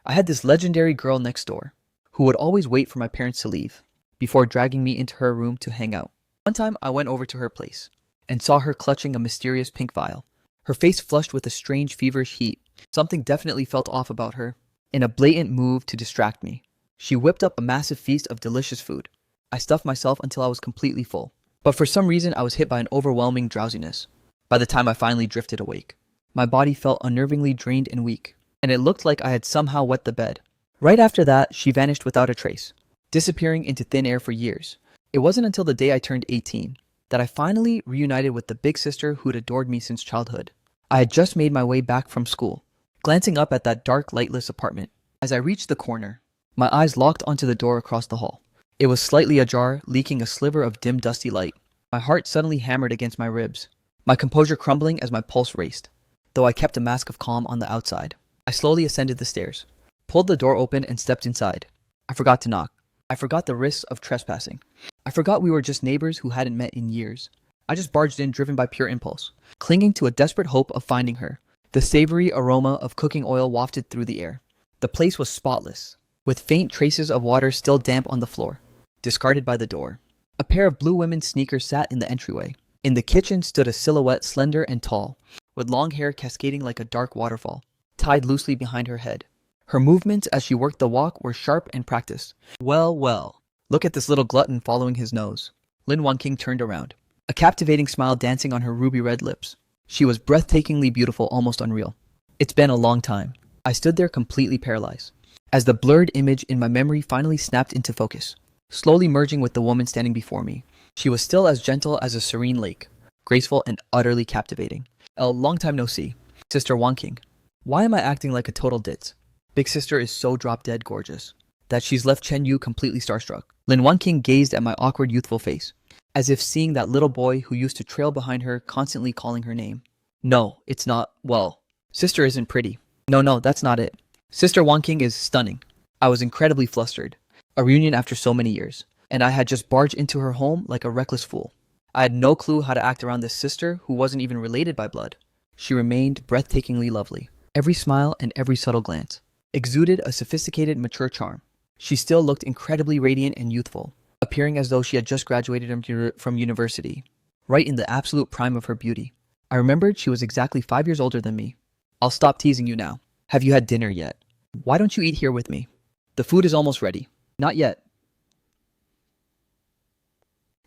I had this legendary girl next door who would always wait for my parents to leave before dragging me into her room to hang out. One time I went over to her place and saw her clutching a mysterious pink vial, her face flushed with a strange feverish heat. Something definitely felt off about her. In a blatant move to distract me, she whipped up a massive feast of delicious food. I stuffed myself until I was completely full, but for some reason I was hit by an overwhelming drowsiness. By the time I finally drifted awake, my body felt unnervingly drained and weak, and it looked like I had somehow wet the bed. Right after that, she vanished without a trace, disappearing into thin air for years. It wasn't until the day I turned 18 that I finally reunited with the big sister who'd adored me since childhood. I had just made my way back from school, glancing up at that dark, lightless apartment. As I reached the corner, my eyes locked onto the door across the hall. It was slightly ajar, leaking a sliver of dim, dusty light. My heart suddenly hammered against my ribs, my composure crumbling as my pulse raced, though I kept a mask of calm on the outside. I slowly ascended the stairs, pulled the door open, and stepped inside. I forgot to knock. I forgot the risks of trespassing. I forgot we were just neighbors who hadn't met in years. I just barged in, driven by pure impulse, clinging to a desperate hope of finding her. The savory aroma of cooking oil wafted through the air. The place was spotless, with faint traces of water still damp on the floor, discarded by the door. A pair of blue women's sneakers sat in the entryway. In the kitchen stood a silhouette, slender and tall, with long hair cascading like a dark waterfall, tied loosely behind her head. Her movements as she worked the walk were sharp and practiced. Well, well, look at this little glutton following his nose. Lin Wanqing turned around, a captivating smile dancing on her ruby red lips. She was breathtakingly beautiful, almost unreal. It's been a long time. I stood there completely paralyzed, as the blurred image in my memory finally snapped into focus, slowly merging with the woman standing before me. She was still as gentle as a serene lake, graceful and utterly captivating. A long time no see. Sister Wanqing. Why am I acting like a total ditz? Big sister is so drop-dead gorgeous that she's left Chen Yu completely starstruck. Lin Wanqing gazed at my awkward youthful face, as if seeing that little boy who used to trail behind her, constantly calling her name. No, it's not. Well, sister isn't pretty. No, that's not it. Sister Wanqing is stunning. I was incredibly flustered. A reunion after so many years, and I had just barged into her home like a reckless fool. I had no clue how to act around this sister who wasn't even related by blood. She remained breathtakingly lovely. Every smile and every subtle glance exuded a sophisticated, mature charm. She still looked incredibly radiant and youthful, appearing as though she had just graduated from university, right in the absolute prime of her beauty. I remembered she was exactly 5 years older than me. I'll stop teasing you now. Have you had dinner yet? Why don't you eat here with me? The food is almost ready. Not yet.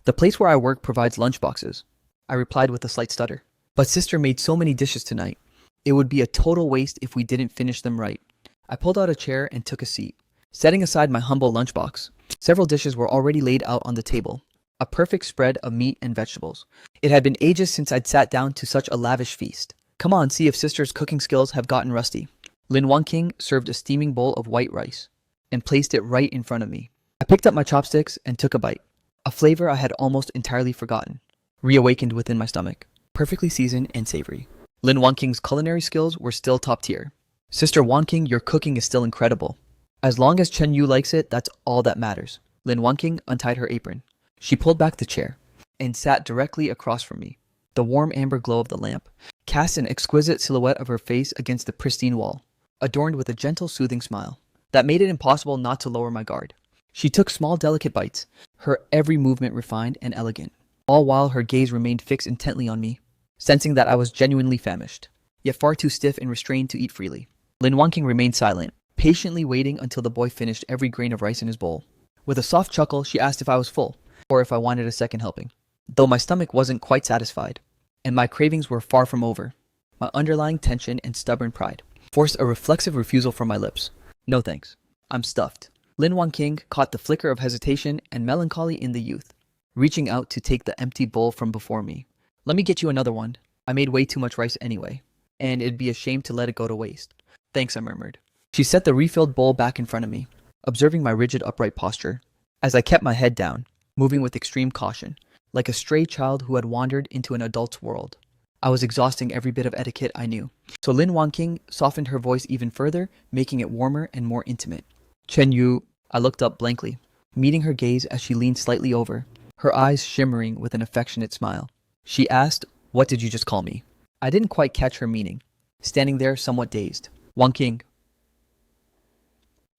The place where I work provides lunchboxes, I replied with a slight stutter. But sister made so many dishes tonight. It would be a total waste if we didn't finish them right. I pulled out a chair and took a seat, setting aside my humble lunchbox. Several dishes were already laid out on the table, a perfect spread of meat and vegetables. It had been ages since I'd sat down to such a lavish feast. Come on, see if sister's cooking skills have gotten rusty. Lin Wanqing served a steaming bowl of white rice and placed it right in front of me. I picked up my chopsticks and took a bite, a flavor I had almost entirely forgotten, reawakened within my stomach, perfectly seasoned and savory. Lin Wanqing's culinary skills were still top tier. Sister Wanqing, your cooking is still incredible. As long as Chen Yu likes it, that's all that matters. Lin Wanqing untied her apron. She pulled back the chair and sat directly across from me. The warm amber glow of the lamp cast an exquisite silhouette of her face against the pristine wall, adorned with a gentle, soothing smile that made it impossible not to lower my guard. She took small, delicate bites, her every movement refined and elegant, all while her gaze remained fixed intently on me, sensing that I was genuinely famished, yet far too stiff and restrained to eat freely. Lin Wanqing remained silent, patiently waiting until the boy finished every grain of rice in his bowl. With a soft chuckle, she asked if I was full, or if I wanted a second helping. Though my stomach wasn't quite satisfied, and my cravings were far from over, my underlying tension and stubborn pride forced a reflexive refusal from my lips. No thanks. I'm stuffed. Lin Wanqing caught the flicker of hesitation and melancholy in the youth, reaching out to take the empty bowl from before me. Let me get you another one. I made way too much rice anyway, and it'd be a shame to let it go to waste. Thanks, I murmured. She set the refilled bowl back in front of me, observing my rigid upright posture, as I kept my head down, moving with extreme caution, like a stray child who had wandered into an adult's world. I was exhausting every bit of etiquette I knew. So Lin Wanqing softened her voice even further, making it warmer and more intimate. Chen Yu, I looked up blankly, meeting her gaze as she leaned slightly over, her eyes shimmering with an affectionate smile. She asked, "What did you just call me?" I didn't quite catch her meaning, standing there somewhat dazed. Wanqing.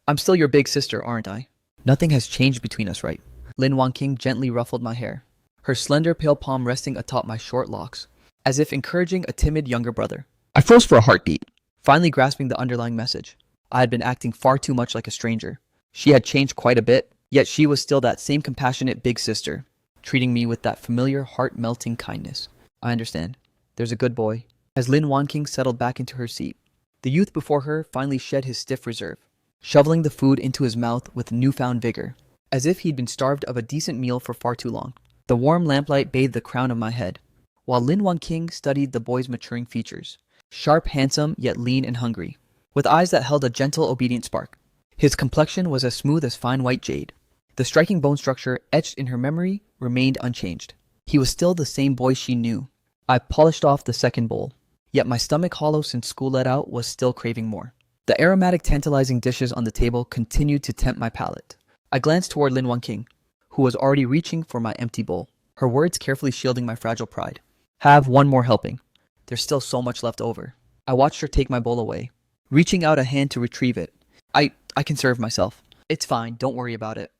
I'm still your big sister, aren't I? Nothing has changed between us, right? Lin Wanqing gently ruffled my hair, her slender pale palm resting atop my short locks, as if encouraging a timid younger brother. I froze for a heartbeat, finally grasping the underlying message. I had been acting far too much like a stranger. She had changed quite a bit, yet she was still that same compassionate big sister, treating me with that familiar heart-melting kindness. I understand. There's a good boy. As Lin Wanqing settled back into her seat, the youth before her finally shed his stiff reserve, shoveling the food into his mouth with newfound vigor, as if he'd been starved of a decent meal for far too long. The warm lamplight bathed the crown of my head, while Lin Wanqing studied the boy's maturing features, sharp, handsome, yet lean and hungry, with eyes that held a gentle, obedient spark. His complexion was as smooth as fine white jade. The striking bone structure etched in her memory remained unchanged. He was still the same boy she knew. I polished off the second bowl, yet my stomach, hollow since school let out, was still craving more. The aromatic, tantalizing dishes on the table continued to tempt my palate. I glanced toward Lin Wanqing, who was already reaching for my empty bowl, her words carefully shielding my fragile pride. Have one more helping. There's still so much left over. I watched her take my bowl away, reaching out a hand to retrieve it. I can serve myself. It's fine, don't worry about it.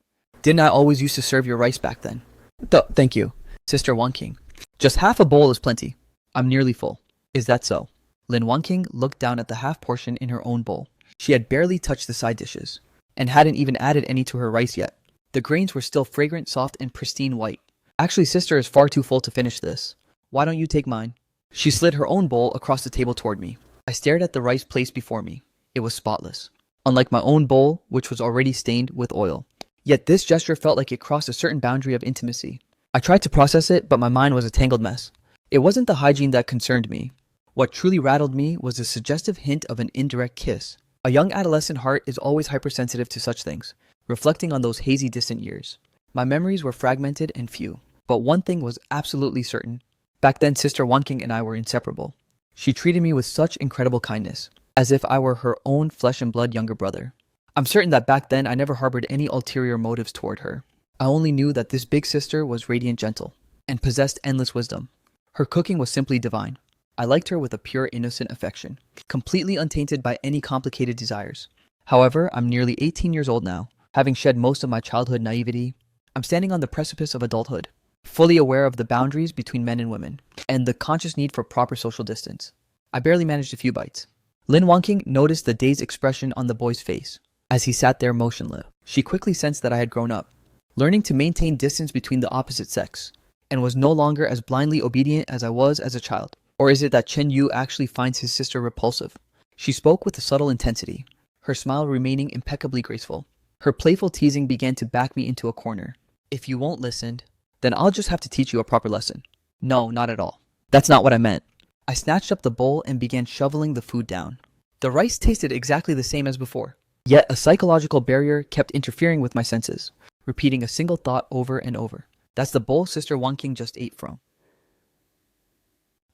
Didn't I always used to serve your rice back then? Thank you, Sister Wanqing. Just half a bowl is plenty. I'm nearly full. Is that so? Lin Wanqing looked down at the half portion in her own bowl. She had barely touched the side dishes, and hadn't even added any to her rice yet. The grains were still fragrant, soft, and pristine white. Actually, sister is far too full to finish this. Why don't you take mine? She slid her own bowl across the table toward me. I stared at the rice placed before me. It was spotless, unlike my own bowl, which was already stained with oil. Yet this gesture felt like it crossed a certain boundary of intimacy. I tried to process it, but my mind was a tangled mess. It wasn't the hygiene that concerned me. What truly rattled me was the suggestive hint of an indirect kiss. A young adolescent heart is always hypersensitive to such things, reflecting on those hazy distant years. My memories were fragmented and few, but one thing was absolutely certain. Back then, Sister Wanqing and I were inseparable. She treated me with such incredible kindness, as if I were her own flesh and blood younger brother. I'm certain that back then I never harbored any ulterior motives toward her. I only knew that this big sister was radiant gentle, and possessed endless wisdom. Her cooking was simply divine. I liked her with a pure, innocent affection, completely untainted by any complicated desires. However, I'm nearly 18 years old now, having shed most of my childhood naivety. I'm standing on the precipice of adulthood, fully aware of the boundaries between men and women, and the conscious need for proper social distance. I barely managed a few bites. Lin Wanqing noticed the dazed expression on the boy's face, as he sat there motionless. She quickly sensed that I had grown up, learning to maintain distance between the opposite sex, and was no longer as blindly obedient as I was as a child. Or is it that Chen Yu actually finds his sister repulsive? She spoke with a subtle intensity, her smile remaining impeccably graceful. Her playful teasing began to back me into a corner. If you won't listen, then I'll just have to teach you a proper lesson. No, not at all. That's not what I meant. I snatched up the bowl and began shoveling the food down. The rice tasted exactly the same as before. Yet a psychological barrier kept interfering with my senses, repeating a single thought over and over. That's the bowl Sister Wanqing just ate from.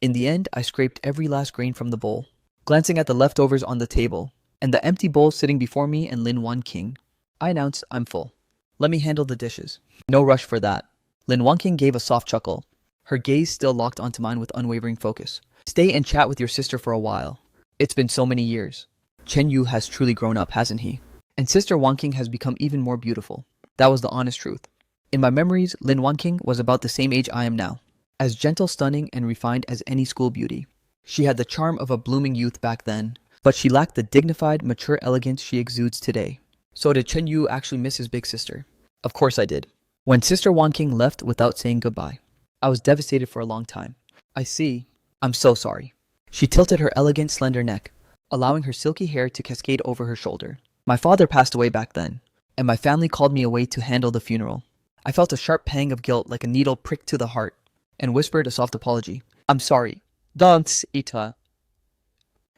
In the end, I scraped every last grain from the bowl, glancing at the leftovers on the table, and the empty bowl sitting before me and Lin Wanqing. I announced, I'm full. Let me handle the dishes. No rush for that. Lin Wanqing gave a soft chuckle, her gaze still locked onto mine with unwavering focus. Stay and chat with your sister for a while. It's been so many years. Chen Yu has truly grown up, hasn't he? And Sister Wanqing has become even more beautiful. That was the honest truth. In my memories, Lin Wanqing was about the same age I am now, as gentle, stunning, and refined as any school beauty. She had the charm of a blooming youth back then, but she lacked the dignified, mature elegance she exudes today. So did Chen Yu actually miss his big sister? Of course I did. When Sister Wanqing left without saying goodbye, I was devastated for a long time. I see. I'm so sorry. She tilted her elegant, slender neck, allowing her silky hair to cascade over her shoulder. My father passed away back then, and my family called me away to handle the funeral. I felt a sharp pang of guilt like a needle pricked to the heart, and whispered a soft apology. I'm sorry. Don't, Ita.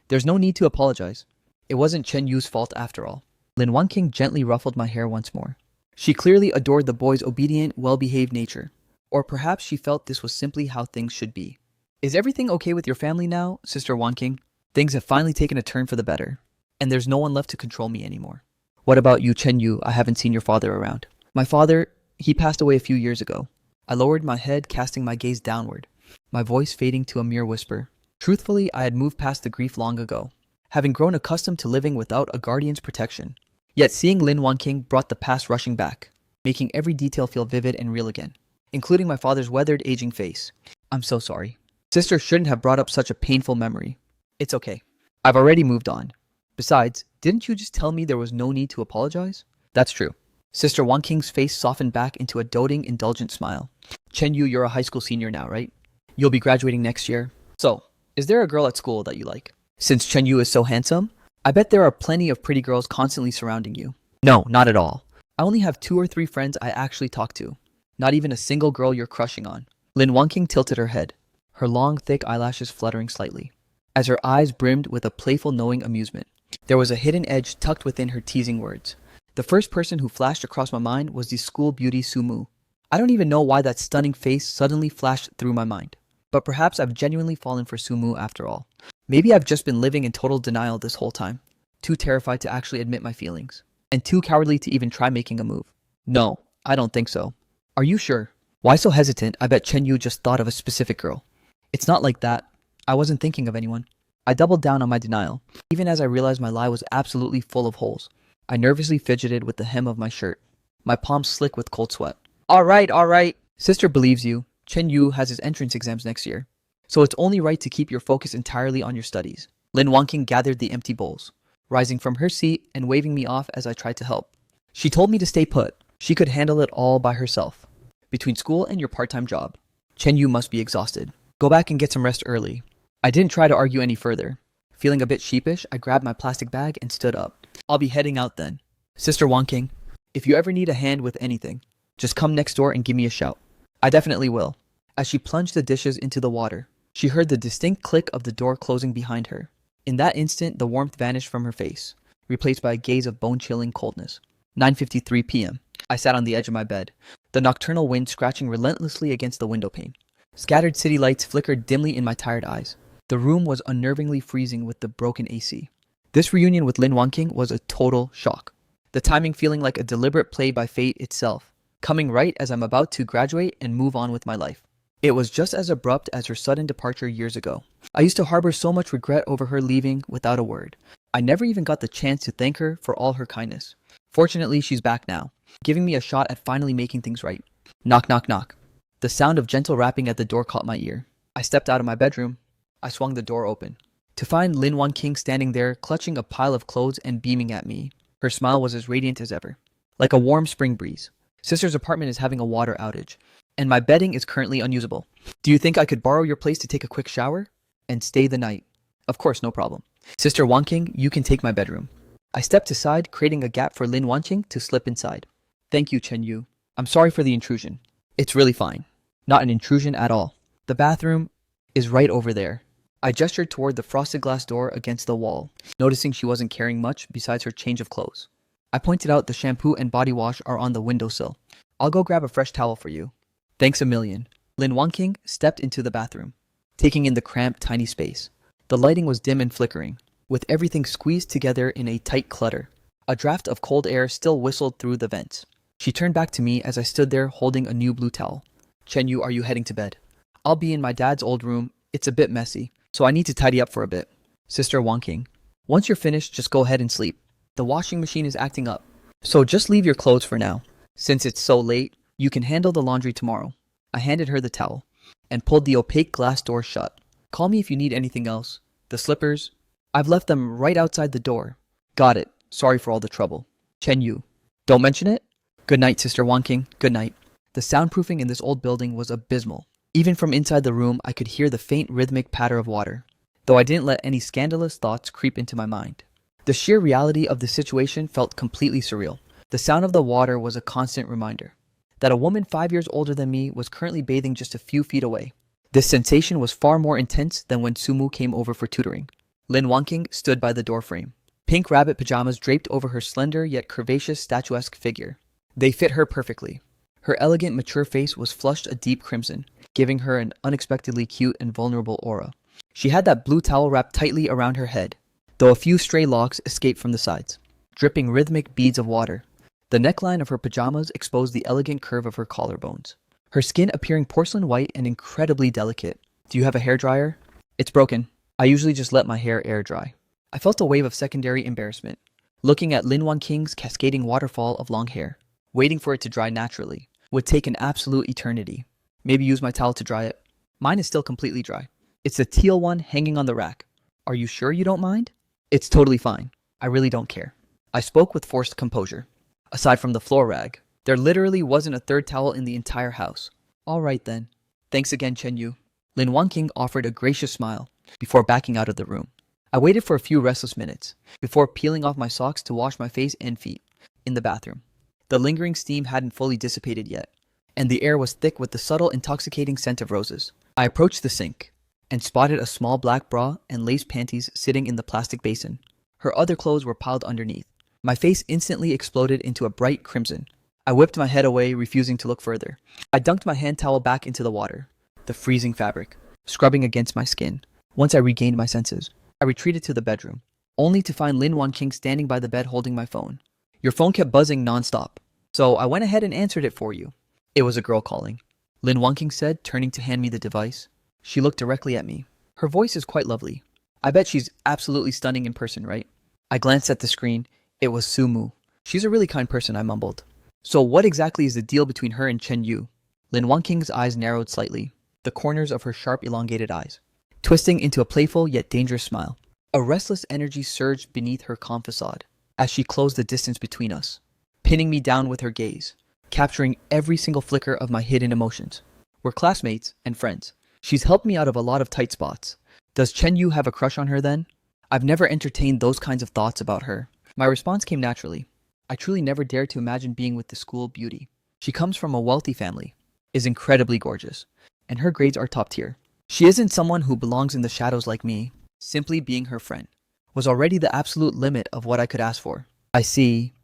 There's no need to apologize. It wasn't Chen Yu's fault after all. Lin Wanqing gently ruffled my hair once more. She clearly adored the boy's obedient, well-behaved nature. Or perhaps she felt this was simply how things should be. Is everything okay with your family now, Sister Wanqing? Things have finally taken a turn for the better, and there's no one left to control me anymore. What about you, Chen Yu? I haven't seen your father around. My father, he passed away a few years ago. I lowered my head, casting my gaze downward, my voice fading to a mere whisper. Truthfully, I had moved past the grief long ago, having grown accustomed to living without a guardian's protection. Yet seeing Lin Wanqing brought the past rushing back, making every detail feel vivid and real again, including my father's weathered, aging face. I'm so sorry. Sister shouldn't have brought up such a painful memory. It's okay. I've already moved on. Besides, didn't you just tell me there was no need to apologize? That's true. Sister Wanqing's face softened back into a doting, indulgent smile. Chen Yu, you're a high school senior now, right? You'll be graduating next year. So, is there a girl at school that you like? Since Chen Yu is so handsome, I bet there are plenty of pretty girls constantly surrounding you. No, not at all. I only have 2 or 3 friends I actually talk to. Not even a single girl you're crushing on. Lin Wanqing tilted her head, her long, thick eyelashes fluttering slightly, as her eyes brimmed with a playful, knowing amusement. There was a hidden edge tucked within her teasing words. The first person who flashed across my mind was the school beauty Sumu. I don't even know why that stunning face suddenly flashed through my mind. But perhaps I've genuinely fallen for Sumu after all. Maybe I've just been living in total denial this whole time, too terrified to actually admit my feelings, and too cowardly to even try making a move. No, I don't think so. Are you sure? Why so hesitant? I bet Chen Yu just thought of a specific girl. It's not like that. I wasn't thinking of anyone. I doubled down on my denial, even as I realized my lie was absolutely full of holes. I nervously fidgeted with the hem of my shirt, my palms slick with cold sweat. All right. Sister believes you. Chen Yu has his entrance exams next year, so it's only right to keep your focus entirely on your studies. Lin Wanqing gathered the empty bowls, rising from her seat and waving me off as I tried to help. She told me to stay put. She could handle it all by herself. Between school and your part-time job, Chen Yu must be exhausted. Go back and get some rest early. I didn't try to argue any further. Feeling a bit sheepish, I grabbed my plastic bag and stood up. I'll be heading out then. Sister Wanqing, if you ever need a hand with anything, just come next door and give me a shout. I definitely will. As she plunged the dishes into the water, she heard the distinct click of the door closing behind her. In that instant, the warmth vanished from her face, replaced by a gaze of bone-chilling coldness. 9:53 p.m. I sat on the edge of my bed, the nocturnal wind scratching relentlessly against the window pane. Scattered city lights flickered dimly in my tired eyes. The room was unnervingly freezing with the broken AC. This reunion with Lin Wanqing was a total shock. The timing feeling like a deliberate play by fate itself, coming right as I'm about to graduate and move on with my life. It was just as abrupt as her sudden departure years ago. I used to harbor so much regret over her leaving without a word. I never even got the chance to thank her for all her kindness. Fortunately, she's back now, giving me a shot at finally making things right. Knock, knock, knock. The sound of gentle rapping at the door caught my ear. I stepped out of my bedroom. I swung the door open, to find Lin Wanqing standing there, clutching a pile of clothes and beaming at me. Her smile was as radiant as ever, like a warm spring breeze. Sister's apartment is having a water outage, and my bedding is currently unusable. Do you think I could borrow your place to take a quick shower and stay the night? Of course, no problem. Sister Wanqing, you can take my bedroom. I stepped aside, creating a gap for Lin Wanqing to slip inside. Thank you, Chen Yu. I'm sorry for the intrusion. It's really fine. Not an intrusion at all. The bathroom is right over there. I gestured toward the frosted glass door against the wall, noticing she wasn't carrying much besides her change of clothes. I pointed out the shampoo and body wash are on the windowsill. I'll go grab a fresh towel for you. Thanks a million. Lin Wanqing stepped into the bathroom, taking in the cramped, tiny space. The lighting was dim and flickering, with everything squeezed together in a tight clutter. A draft of cold air still whistled through the vents. She turned back to me as I stood there holding a new blue towel. Chen Yu, are you heading to bed? I'll be in my dad's old room. It's a bit messy, so I need to tidy up for a bit. Sister Wanqing, once you're finished, just go ahead and sleep. The washing machine is acting up, so just leave your clothes for now. Since it's so late, you can handle the laundry tomorrow. I handed her the towel and pulled the opaque glass door shut. Call me if you need anything else. The slippers, I've left them right outside the door. Got it. Sorry for all the trouble. Chen Yu. Don't mention it? Good night, Sister Wanqing. Good night. The soundproofing in this old building was abysmal. Even from inside the room, I could hear the faint rhythmic patter of water, though I didn't let any scandalous thoughts creep into my mind. The sheer reality of the situation felt completely surreal. The sound of the water was a constant reminder that a woman 5 years older than me was currently bathing just a few feet away. This sensation was far more intense than when Sumu came over for tutoring. Lin Wanqing stood by the doorframe, pink rabbit pajamas draped over her slender yet curvaceous statuesque figure. They fit her perfectly. Her elegant, mature face was flushed a deep crimson, giving her an unexpectedly cute and vulnerable aura. She had that blue towel wrapped tightly around her head, though a few stray locks escaped from the sides, dripping rhythmic beads of water. The neckline of her pajamas exposed the elegant curve of her collarbones, her skin appearing porcelain white and incredibly delicate. Do you have a hairdryer? It's broken. I usually just let my hair air dry. I felt a wave of secondary embarrassment, Looking at Lin Wanqing's cascading waterfall of long hair, waiting for it to dry naturally, would take an absolute eternity. Maybe use my towel to dry it. Mine is still completely dry. It's the teal one hanging on the rack. Are you sure you don't mind? It's totally fine. I really don't care. I spoke with forced composure. Aside from the floor rag, there literally wasn't a third towel in the entire house. All right then. Thanks again, Chen Yu. Lin Wanqing offered a gracious smile before backing out of the room. I waited for a few restless minutes before peeling off my socks to wash my face and feet in the bathroom. The lingering steam hadn't fully dissipated yet, and the air was thick with the subtle, intoxicating scent of roses. I approached the sink and spotted a small black bra and lace panties sitting in the plastic basin. Her other clothes were piled underneath. My face instantly exploded into a bright crimson. I whipped my head away, refusing to look further. I dunked my hand towel back into the water, the freezing fabric scrubbing against my skin. Once I regained my senses, I retreated to the bedroom, only to find Lin Wanqing standing by the bed holding my phone. Your phone kept buzzing nonstop, so I went ahead and answered it for you. It was a girl calling, Lin Wanqing said, turning to hand me the device. She looked directly at me. Her voice is quite lovely. I bet she's absolutely stunning in person, right? I glanced at the screen. It was Sumu. She's a really kind person, I mumbled. So what exactly is the deal between her and Chen Yu? Lin Wanqing's eyes narrowed slightly, the corners of her sharp, elongated eyes twisting into a playful yet dangerous smile. A restless energy surged beneath her calm facade as she closed the distance between us, pinning me down with her gaze, capturing every single flicker of my hidden emotions. We're classmates and friends. She's helped me out of a lot of tight spots. Does Chen Yu have a crush on her then? I've never entertained those kinds of thoughts about her. My response came naturally. I truly never dared to imagine being with the school beauty. She comes from a wealthy family, is incredibly gorgeous, and her grades are top tier. She isn't someone who belongs in the shadows like me. Simply being her friend was already the absolute limit of what I could ask for. I see.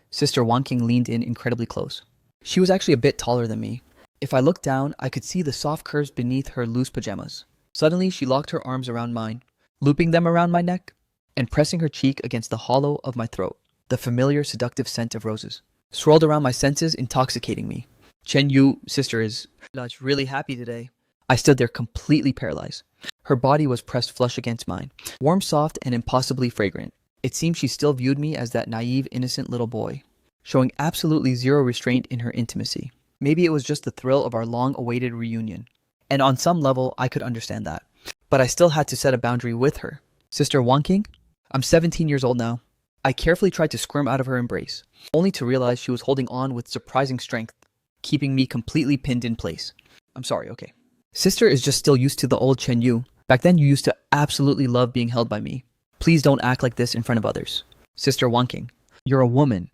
Sister Wanqing leaned in incredibly close. She was actually a bit taller than me. If I looked down, I could see the soft curves beneath her loose pajamas. Suddenly, she locked her arms around mine, looping them around my neck, and pressing her cheek against the hollow of my throat. The familiar, seductive scent of roses swirled around my senses, intoxicating me. Chen Yu, sister, is really happy today. I stood there completely paralyzed. Her body was pressed flush against mine, warm, soft, and impossibly fragrant. It seemed she still viewed me as that naive, innocent little boy, showing absolutely zero restraint in her intimacy. Maybe it was just the thrill of our long-awaited reunion, and on some level, I could understand that. But I still had to set a boundary with her. Sister Wanqing? I'm 17 years old now. I carefully tried to squirm out of her embrace, only to realize she was holding on with surprising strength, keeping me completely pinned in place. I'm sorry, okay. Sister is just still used to the old Chen Yu. Back then you used to absolutely love being held by me. Please don't act like this in front of others. Sister Wanqing, you're a woman.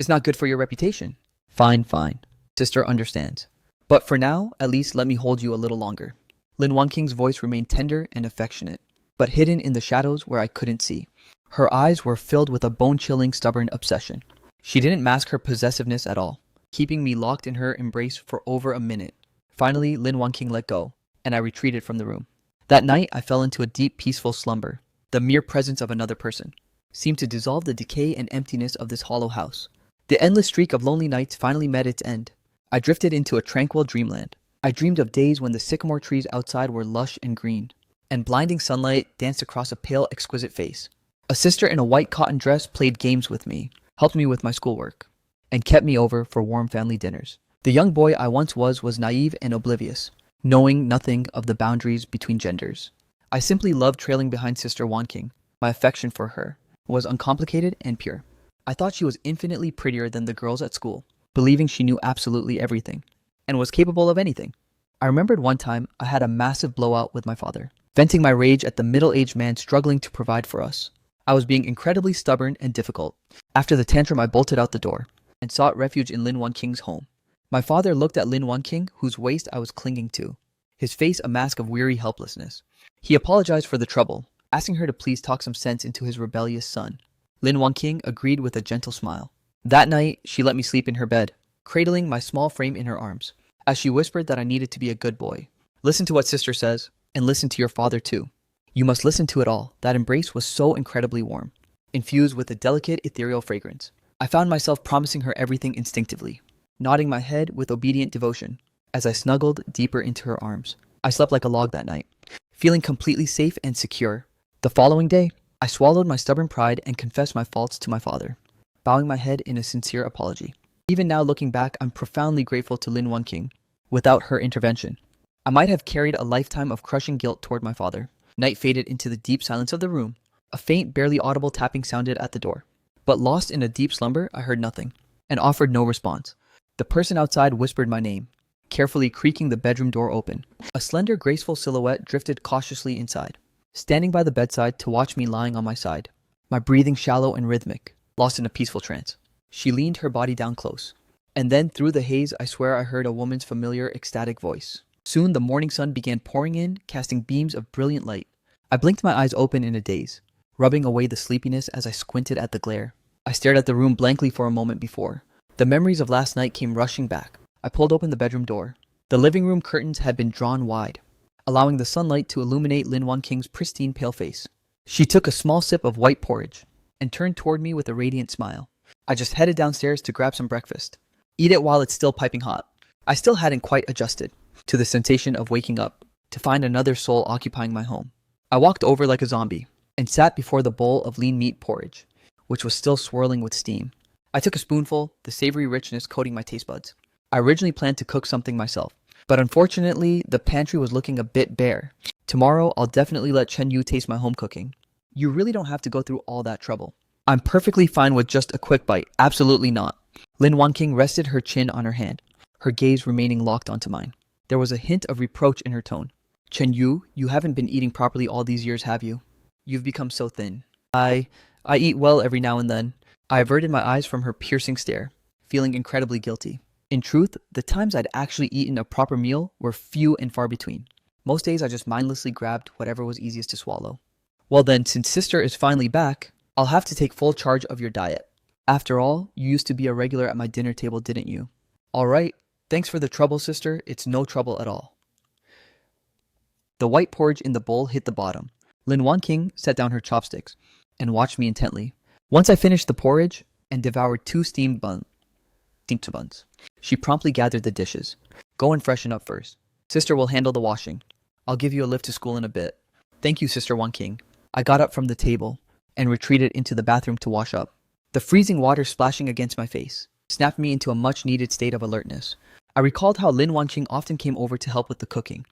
It's not good for your reputation. Fine, fine. Sister understands. But for now, at least let me hold you a little longer. Lin Wanqing's voice remained tender and affectionate, but hidden in the shadows where I couldn't see. Her eyes were filled with a bone-chilling, stubborn obsession. She didn't mask her possessiveness at all, keeping me locked in her embrace for over a minute. Finally, Lin Wanqing let go, and I retreated from the room. That night, I fell into a deep, peaceful slumber. The mere presence of another person seemed to dissolve the decay and emptiness of this hollow house. The endless streak of lonely nights finally met its end. I drifted into a tranquil dreamland. I dreamed of days when the sycamore trees outside were lush and green, and blinding sunlight danced across a pale, exquisite face. A sister in a white cotton dress played games with me, helped me with my schoolwork, and kept me over for warm family dinners. The young boy I once was naive and oblivious, knowing nothing of the boundaries between genders. I simply loved trailing behind Sister Wanqing. My affection for her was uncomplicated and pure. I thought she was infinitely prettier than the girls at school, believing she knew absolutely everything, and was capable of anything. I remembered one time I had a massive blowout with my father, venting my rage at the middle-aged man struggling to provide for us. I was being incredibly stubborn and difficult. After the tantrum, I bolted out the door and sought refuge in Lin Wanqing's home. My father looked at Lin Wanqing, whose waist I was clinging to, his face a mask of weary helplessness. He apologized for the trouble, asking her to please talk some sense into his rebellious son. Lin Wanqing agreed with a gentle smile. That night, she let me sleep in her bed, cradling my small frame in her arms, as she whispered that I needed to be a good boy. Listen to what sister says, and listen to your father too. You must listen to it all. That embrace was so incredibly warm, infused with a delicate ethereal fragrance. I found myself promising her everything instinctively, nodding my head with obedient devotion as I snuggled deeper into her arms. I slept like a log that night, feeling completely safe and secure, The following day, I swallowed my stubborn pride and confessed my faults to my father, bowing my head in a sincere apology. Even now looking back, I'm profoundly grateful to Lin Wanqing. Without her intervention, I might have carried a lifetime of crushing guilt toward my father. Night faded into the deep silence of the room. A faint, barely audible tapping sounded at the door. But lost in a deep slumber, I heard nothing, and offered no response. The person outside whispered my name, carefully creaking the bedroom door open. A slender, graceful silhouette drifted cautiously inside, standing by the bedside to watch me lying on my side, my breathing shallow and rhythmic, lost in a peaceful trance. She leaned her body down close. And then, through the haze, I swear I heard a woman's familiar, ecstatic voice. Soon the morning sun began pouring in, casting beams of brilliant light. I blinked my eyes open in a daze, rubbing away the sleepiness as I squinted at the glare. I stared at the room blankly for a moment before. The memories of last night came rushing back. I pulled open the bedroom door. The living room curtains had been drawn wide, allowing the sunlight to illuminate Lin Wanqing's pristine pale face. She took a small sip of white porridge and turned toward me with a radiant smile. I just headed downstairs to grab some breakfast. Eat it while it's still piping hot. I still hadn't quite adjusted to the sensation of waking up, to find another soul occupying my home. I walked over like a zombie and sat before the bowl of lean meat porridge, which was still swirling with steam. I took a spoonful, the savory richness coating my taste buds. I originally planned to cook something myself, but unfortunately, the pantry was looking a bit bare. Tomorrow, I'll definitely let Chen Yu taste my home cooking. You really don't have to go through all that trouble. I'm perfectly fine with just a quick bite. Absolutely not. Lin Wanqing rested her chin on her hand, her gaze remaining locked onto mine. There was a hint of reproach in her tone. Chen Yu, you haven't been eating properly all these years, have you? You've become so thin. I eat well every now and then. I averted my eyes from her piercing stare, feeling incredibly guilty. In truth, the times I'd actually eaten a proper meal were few and far between. Most days I just mindlessly grabbed whatever was easiest to swallow. Well then, since sister is finally back, I'll have to take full charge of your diet. After all, you used to be a regular at my dinner table, didn't you? Alright, thanks for the trouble, sister. It's no trouble at all. The white porridge in the bowl hit the bottom. Lin Wanqing set down her chopsticks and watched me intently. Once I finished the porridge and devoured 2 steamed buns, she promptly gathered the dishes. Go and freshen up first. Sister will handle the washing. I'll give you a lift to school in a bit. Thank you, Sister Wanqing. I got up from the table and retreated into the bathroom to wash up. The freezing water splashing against my face snapped me into a much-needed state of alertness. I recalled how Lin Wanqing often came over to help with the cooking,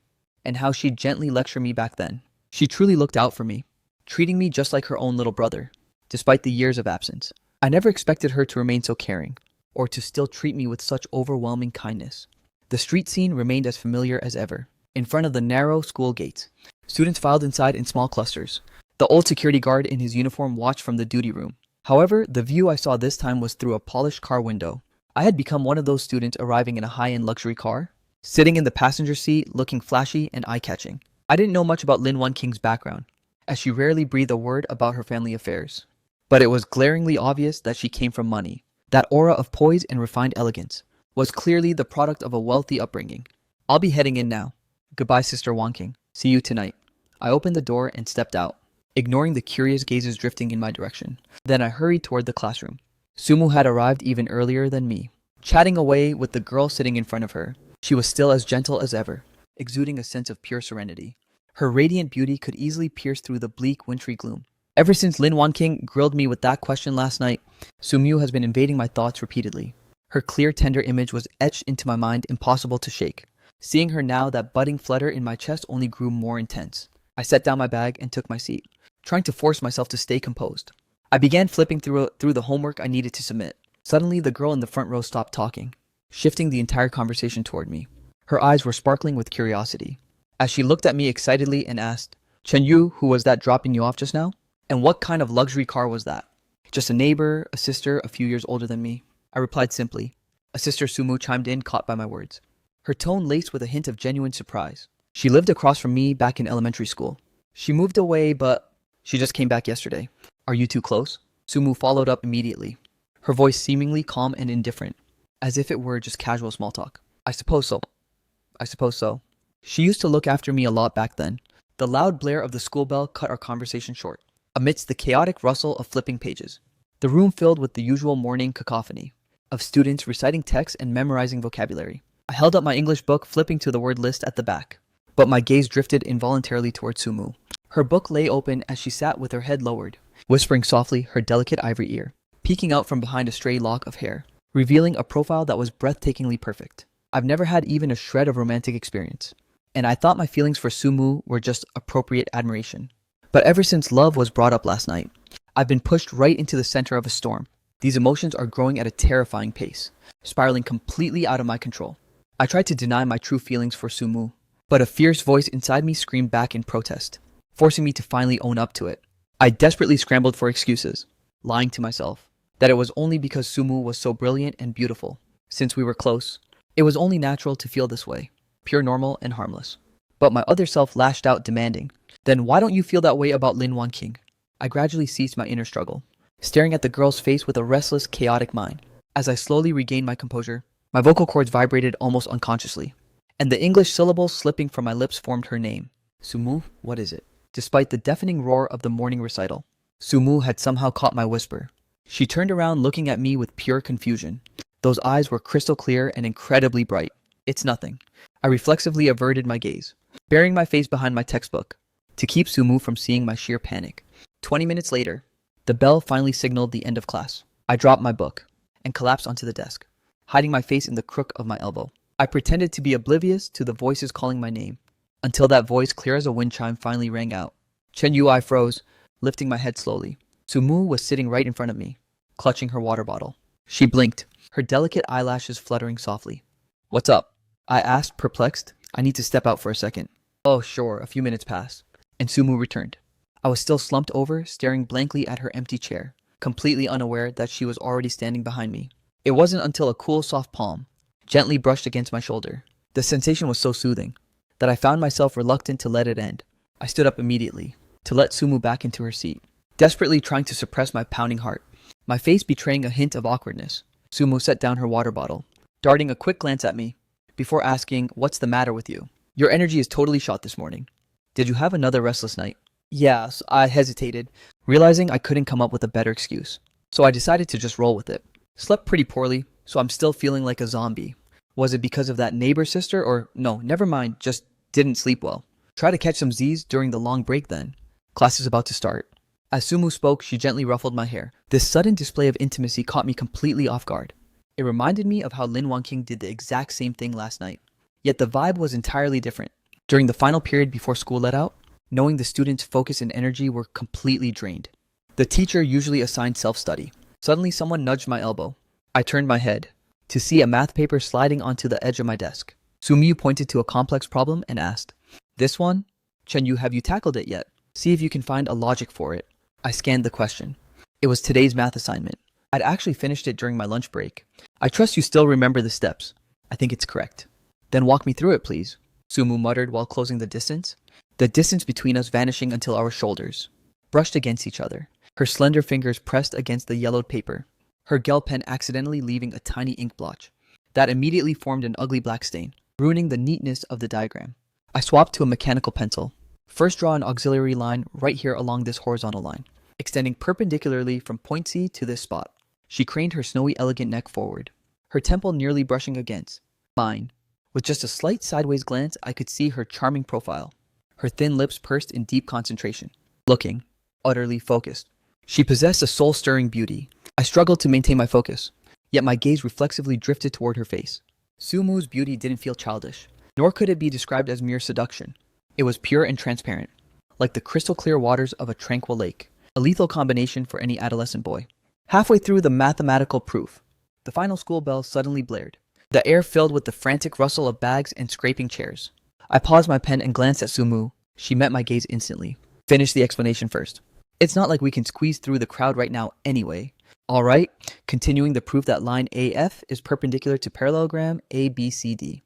and how she'd gently lecture me back then. She truly looked out for me, treating me just like her own little brother, despite the years of absence. I never expected her to remain so caring, or to still treat me with such overwhelming kindness. The street scene remained as familiar as ever. In front of the narrow school gates, students filed inside in small clusters. The old security guard in his uniform watched from the duty room. However, the view I saw this time was through a polished car window. I had become one of those students arriving in a high-end luxury car, sitting in the passenger seat looking flashy and eye-catching. I didn't know much about Lin Wanqing's background, as she rarely breathed a word about her family affairs. But it was glaringly obvious that she came from money. That aura of poise and refined elegance was clearly the product of a wealthy upbringing. I'll be heading in now. Goodbye, Sister Wanqing. See you tonight. I opened the door and stepped out, ignoring the curious gazes drifting in my direction. Then I hurried toward the classroom. Sumu had arrived even earlier than me, chatting away with the girl sitting in front of her. She was still as gentle as ever, exuding a sense of pure serenity. Her radiant beauty could easily pierce through the bleak, wintry gloom. Ever since Lin Wanqing grilled me with that question last night, Sumu has been invading my thoughts repeatedly. Her clear, tender image was etched into my mind, impossible to shake. Seeing her now, that budding flutter in my chest only grew more intense. I set down my bag and took my seat, trying to force myself to stay composed. I began flipping through the homework I needed to submit. Suddenly, the girl in the front row stopped talking, shifting the entire conversation toward me. Her eyes were sparkling with curiosity, as she looked at me excitedly and asked, Chen Yu, who was that dropping you off just now? And what kind of luxury car was that? Just a neighbor, a sister a few years older than me? I replied simply. A sister, Sumu, chimed in, caught by my words. Her tone laced with a hint of genuine surprise. She lived across from me back in elementary school. She moved away, but she just came back yesterday. Are you two close? Sumu followed up immediately, her voice seemingly calm and indifferent, as if it were just casual small talk. I suppose so. She used to look after me a lot back then. The loud blare of the school bell cut our conversation short, amidst the chaotic rustle of flipping pages. The room filled with the usual morning cacophony of students reciting text and memorizing vocabulary. I held up my English book, flipping to the word list at the back, but my gaze drifted involuntarily toward Sumu. Her book lay open as she sat with her head lowered, whispering softly her delicate ivory ear, peeking out from behind a stray lock of hair, revealing a profile that was breathtakingly perfect. I've never had even a shred of romantic experience, and I thought my feelings for Sumu were just appropriate admiration. But ever since love was brought up last night, I've been pushed right into the center of a storm. These emotions are growing at a terrifying pace, spiraling completely out of my control. I tried to deny my true feelings for Sumu, but a fierce voice inside me screamed back in protest, forcing me to finally own up to it. I desperately scrambled for excuses, lying to myself that it was only because Sumu was so brilliant and beautiful. Since we were close, it was only natural to feel this way, pure normal and harmless. But my other self lashed out, demanding, "Then why don't you feel that way about Lin Wanqing?" I gradually ceased my inner struggle, staring at the girl's face with a restless, chaotic mind. As I slowly regained my composure, my vocal cords vibrated almost unconsciously, and the English syllables slipping from my lips formed her name. Sumu, what is it? Despite the deafening roar of the morning recital, Sumu had somehow caught my whisper. She turned around, looking at me with pure confusion. Those eyes were crystal clear and incredibly bright. "It's nothing." I reflexively averted my gaze, burying my face behind my textbook, to keep Sumu from seeing my sheer panic. 20 minutes later, the bell finally signaled the end of class. I dropped my book and collapsed onto the desk, hiding my face in the crook of my elbow. I pretended to be oblivious to the voices calling my name, until that voice, clear as a wind chime, finally rang out. Chen Yu, I froze, lifting my head slowly. Sumu was sitting right in front of me, clutching her water bottle. She blinked, her delicate eyelashes fluttering softly. "What's up?" I asked, perplexed. "I need to step out for a second." "Oh, sure." A few minutes passed, and Sumu returned. I was still slumped over, staring blankly at her empty chair, completely unaware that she was already standing behind me. It wasn't until a cool, soft palm gently brushed against my shoulder. The sensation was so soothing that I found myself reluctant to let it end. I stood up immediately, to let Sumu back into her seat, desperately trying to suppress my pounding heart, my face betraying a hint of awkwardness. Sumu set down her water bottle, darting a quick glance at me, before asking, "What's the matter with you? Your energy is totally shot this morning. Did you have another restless night?" "Yes," I hesitated, realizing I couldn't come up with a better excuse. So I decided to just roll with it. "Slept pretty poorly, so I'm still feeling like a zombie." "Was it because of that neighbor sister, or no, never mind, just didn't sleep well." "Try to catch some Z's during the long break then. Class is about to start." As Sumu spoke, she gently ruffled my hair. This sudden display of intimacy caught me completely off guard. It reminded me of how Lin Wanqing did the exact same thing last night. Yet the vibe was entirely different. During the final period before school let out, knowing the students' focus and energy were completely drained. The teacher usually assigned self-study. Suddenly someone nudged my elbow. I turned my head to see a math paper sliding onto the edge of my desk. Sumu pointed to a complex problem and asked, "This one? Chen Yu, have you tackled it yet? See if you can find a logic for it." I scanned the question. It was today's math assignment. I'd actually finished it during my lunch break. "I trust you still remember the steps." "I think it's correct." "Then walk me through it, please," Sumu muttered while closing the distance between us vanishing until our shoulders brushed against each other. Her slender fingers pressed against the yellowed paper, her gel pen accidentally leaving a tiny ink blotch that immediately formed an ugly black stain, ruining the neatness of the diagram. I swapped to a mechanical pencil. "First draw an auxiliary line right here along this horizontal line, extending perpendicularly from point C to this spot." She craned her snowy elegant neck forward, her temple nearly brushing against mine. With just a slight sideways glance, I could see her charming profile, her thin lips pursed in deep concentration, looking utterly focused. She possessed a soul-stirring beauty. I struggled to maintain my focus, yet my gaze reflexively drifted toward her face. Sumu's beauty didn't feel childish, nor could it be described as mere seduction. It was pure and transparent, like the crystal-clear waters of a tranquil lake, a lethal combination for any adolescent boy. Halfway through the mathematical proof, the final school bell suddenly blared, the air filled with the frantic rustle of bags and scraping chairs. I paused my pen and glanced at Sumu. She met my gaze instantly. "Finish the explanation first. It's not like we can squeeze through the crowd right now anyway." "All right." Continuing the proof that line AF is perpendicular to parallelogram ABCD.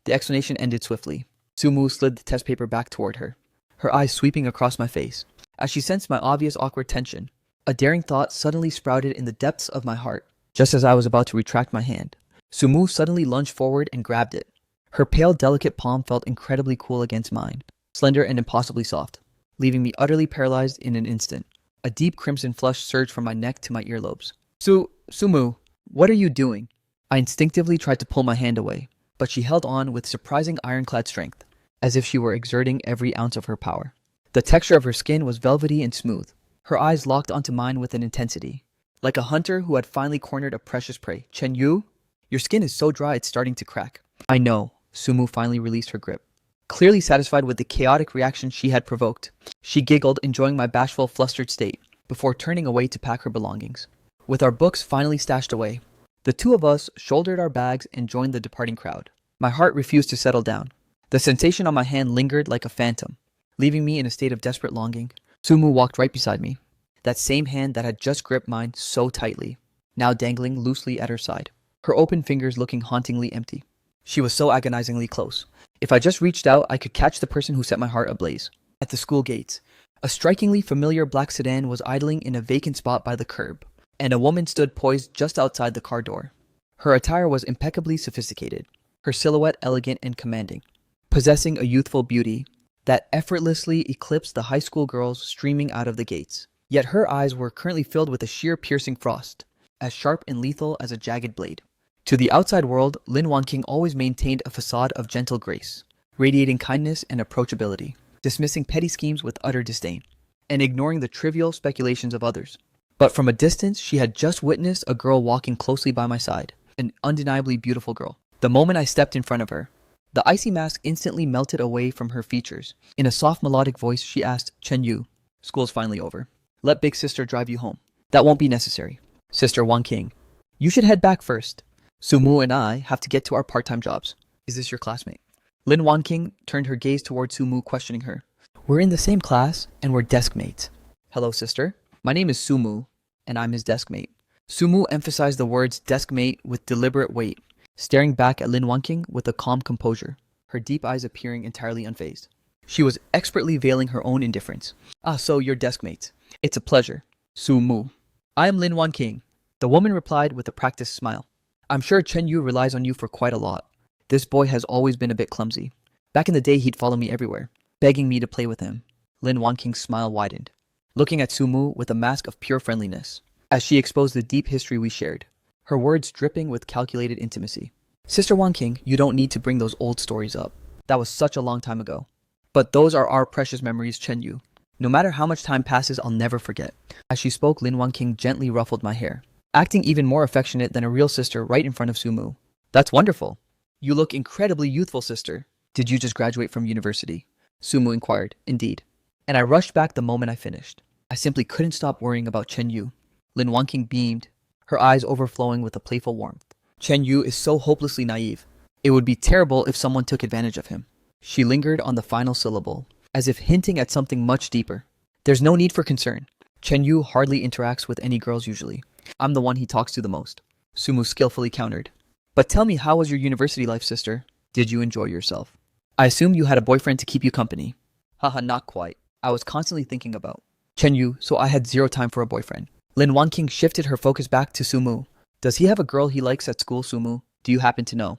The explanation ended swiftly. Sumu slid the test paper back toward her, her eyes sweeping across my face. As she sensed my obvious awkward tension, a daring thought suddenly sprouted in the depths of my heart. Just as I was about to retract my hand, Sumu suddenly lunged forward and grabbed it. Her pale, delicate palm felt incredibly cool against mine, slender and impossibly soft, leaving me utterly paralyzed in an instant. A deep crimson flush surged from my neck to my earlobes. Sumu, what are you doing?" I instinctively tried to pull my hand away, but she held on with surprising ironclad strength, as if she were exerting every ounce of her power. The texture of her skin was velvety and smooth. Her eyes locked onto mine with an intensity, like a hunter who had finally cornered a precious prey. Chen Yu, your skin is so dry it's starting to crack. I know. Sumu finally released her grip. Clearly satisfied with the chaotic reaction she had provoked, she giggled, enjoying my bashful, flustered state, before turning away to pack her belongings. With our books finally stashed away, the two of us shouldered our bags and joined the departing crowd. My heart refused to settle down. The sensation on my hand lingered like a phantom, leaving me in a state of desperate longing. Sumu walked right beside me, that same hand that had just gripped mine so tightly, now dangling loosely at her side, her open fingers looking hauntingly empty. She was so agonizingly close. If I just reached out, I could catch the person who set my heart ablaze. At the school gates, a strikingly familiar black sedan was idling in a vacant spot by the curb, and a woman stood poised just outside the car door. Her attire was impeccably sophisticated, her silhouette elegant and commanding, possessing a youthful beauty that effortlessly eclipsed the high school girls streaming out of the gates. Yet her eyes were currently filled with a sheer piercing frost, as sharp and lethal as a jagged blade. To the outside world, Lin Wanqing always maintained a facade of gentle grace, radiating kindness and approachability, dismissing petty schemes with utter disdain, and ignoring the trivial speculations of others. But from a distance, she had just witnessed a girl walking closely by my side, an undeniably beautiful girl. The moment I stepped in front of her, the icy mask instantly melted away from her features. In a soft melodic voice, she asked, Chen Yu, school's finally over. Let big sister drive you home. That won't be necessary. Sister Wanqing, you should head back first. Sumu and I have to get to our part-time jobs. Is this your classmate? Lin Wanqing turned her gaze toward Sumu, questioning her. We're in the same class, and we're desk mates. Hello, sister. My name is Sumu, and I'm his desk mate. Sumu emphasized the words desk mate with deliberate weight, staring back at Lin Wanqing with a calm composure, her deep eyes appearing entirely unfazed. She was expertly veiling her own indifference. Ah, so you're desk mates. It's a pleasure. Sumu. I am Lin Wanqing. The woman replied with a practiced smile. I'm sure Chen Yu relies on you for quite a lot. This boy has always been a bit clumsy. Back in the day, he'd follow me everywhere, begging me to play with him. Lin Wanqing's smile widened, looking at Sumu with a mask of pure friendliness, as she exposed the deep history we shared, her words dripping with calculated intimacy. Sister Wanqing, you don't need to bring those old stories up. That was such a long time ago. But those are our precious memories, Chen Yu. No matter how much time passes, I'll never forget. As she spoke, Lin Wanqing gently ruffled my hair, acting even more affectionate than a real sister right in front of Sumu. That's wonderful. You look incredibly youthful, sister. Did you just graduate from university? Sumu inquired. Indeed. And I rushed back the moment I finished. I simply couldn't stop worrying about Chen Yu. Lin Wanqing beamed, her eyes overflowing with a playful warmth. Chen Yu is so hopelessly naive. It would be terrible if someone took advantage of him. She lingered on the final syllable, as if hinting at something much deeper. There's no need for concern. Chen Yu hardly interacts with any girls usually. I'm the one he talks to the most. Sumu skillfully countered. But tell me, how was your university life, sister? Did you enjoy yourself? I assume you had a boyfriend to keep you company. Haha, not quite. I was constantly thinking about Chen Yu, so I had zero time for a boyfriend. Lin Wanqing shifted her focus back to Sumu. Does he have a girl he likes at school, Sumu? Do you happen to know?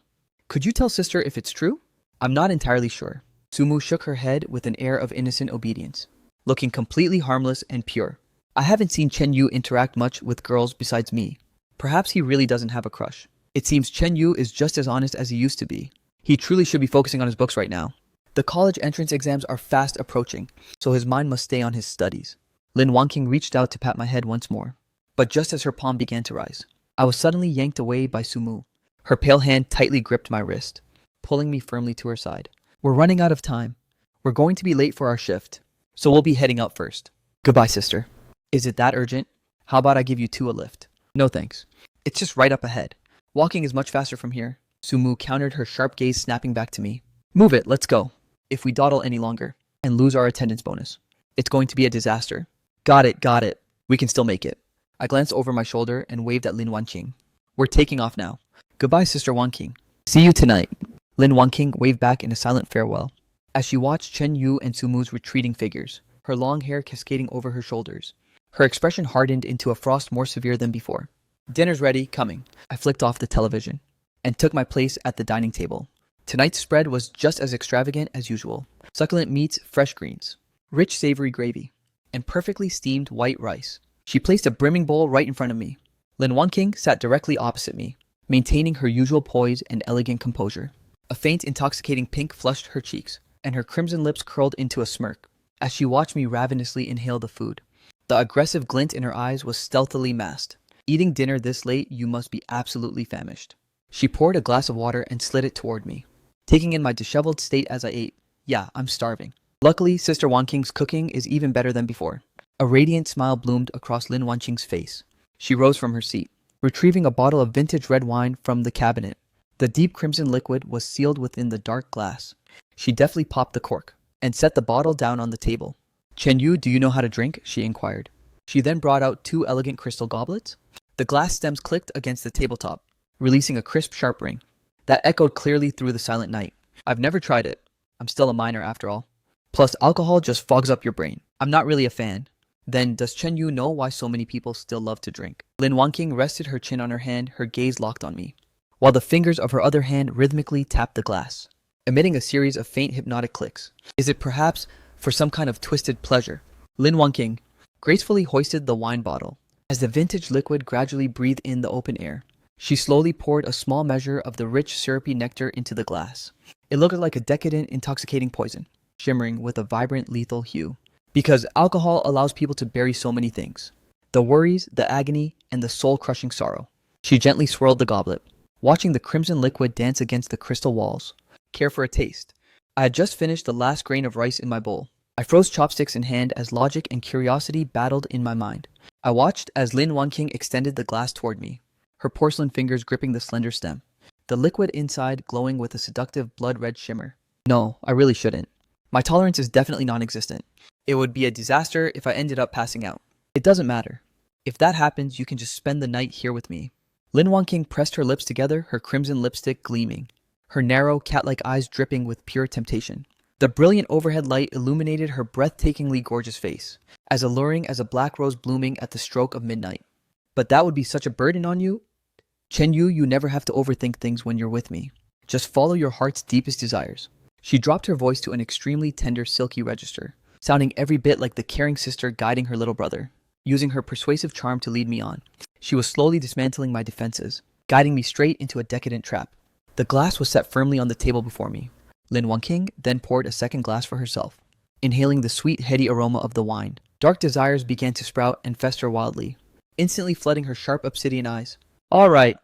Could you tell sister if it's true? I'm not entirely sure. Sumu shook her head with an air of innocent obedience, looking completely harmless and pure. I haven't seen Chen Yu interact much with girls besides me. Perhaps he really doesn't have a crush. It seems Chen Yu is just as honest as he used to be. He truly should be focusing on his books right now. The college entrance exams are fast approaching, so his mind must stay on his studies. Lin Wanqing reached out to pat my head once more, but just as her palm began to rise, I was suddenly yanked away by Sumu. Her pale hand tightly gripped my wrist, pulling me firmly to her side. We're running out of time. We're going to be late for our shift, so we'll be heading out first. Goodbye, sister. Is it that urgent? How about I give you two a lift? No thanks. It's just right up ahead. Walking is much faster from here. Sumu countered, her sharp gaze snapping back to me. Move it, let's go. If we dawdle any longer and lose our attendance bonus, it's going to be a disaster. Got it. We can still make it. I glanced over my shoulder and waved at Lin Wanqing. We're taking off now. Goodbye, Sister Wanqing. See you tonight. Lin Wanqing waved back in a silent farewell, as she watched Chen Yu and Sumu's retreating figures, her long hair cascading over her shoulders. Her expression hardened into a frost more severe than before. Dinner's ready, coming. I flicked off the television and took my place at the dining table. Tonight's spread was just as extravagant as usual. Succulent meats, fresh greens, rich savory gravy, and perfectly steamed white rice. She placed a brimming bowl right in front of me. Lin Wanqing sat directly opposite me, maintaining her usual poise and elegant composure. A faint, intoxicating pink flushed her cheeks, and her crimson lips curled into a smirk. as she watched me ravenously inhale the food. The aggressive glint in her eyes was stealthily masked. Eating dinner this late, you must be absolutely famished. She poured a glass of water and slid it toward me, taking in my disheveled state as I ate. Yeah, I'm starving. Luckily, Sister Wanqing's cooking is even better than before. A radiant smile bloomed across Lin Wanqing's face. She rose from her seat, retrieving a bottle of vintage red wine from the cabinet. The deep crimson liquid was sealed within the dark glass. She deftly popped the cork and set the bottle down on the table. "Chen Yu, do you know how to drink?" she inquired. She then brought out 2 elegant crystal goblets. The glass stems clicked against the tabletop, releasing a crisp, sharp ring that echoed clearly through the silent night. "I've never tried it. I'm still a minor after all. Plus, alcohol just fogs up your brain. I'm not really a fan." Then, does Chen Yu know why so many people still love to drink? Lin Wanqing rested her chin on her hand, her gaze locked on me, while the fingers of her other hand rhythmically tapped the glass, emitting a series of faint hypnotic clicks. Is it perhaps for some kind of twisted pleasure? Lin Wanqing gracefully hoisted the wine bottle. As the vintage liquid gradually breathed in the open air, she slowly poured a small measure of the rich, syrupy nectar into the glass. It looked like a decadent, intoxicating poison, shimmering with a vibrant, lethal hue. Because alcohol allows people to bury so many things: the worries, the agony, and the soul-crushing sorrow. She gently swirled the goblet, watching the crimson liquid dance against the crystal walls. "Care for a taste?" I had just finished the last grain of rice in my bowl. I froze chopsticks in hand as logic and curiosity battled in my mind. I watched as Lin Wanqing extended the glass toward me, her porcelain fingers gripping the slender stem, the liquid inside glowing with a seductive blood-red shimmer. No, I really shouldn't. My tolerance is definitely non-existent. It would be a disaster if I ended up passing out. It doesn't matter. If that happens, you can just spend the night here with me. Lin Wanqing pressed her lips together, her crimson lipstick gleaming, her narrow, cat-like eyes dripping with pure temptation. The brilliant overhead light illuminated her breathtakingly gorgeous face, as alluring as a black rose blooming at the stroke of midnight. But that would be such a burden on you. Chen Yu, you never have to overthink things when you're with me. Just follow your heart's deepest desires. She dropped her voice to an extremely tender, silky register, sounding every bit like the caring sister guiding her little brother, using her persuasive charm to lead me on. She was slowly dismantling my defenses, guiding me straight into a decadent trap. The glass was set firmly on the table before me. Lin Wanqing then poured a second glass for herself, inhaling the sweet, heady aroma of the wine. Dark desires began to sprout and fester wildly, instantly flooding her sharp obsidian eyes. "All right,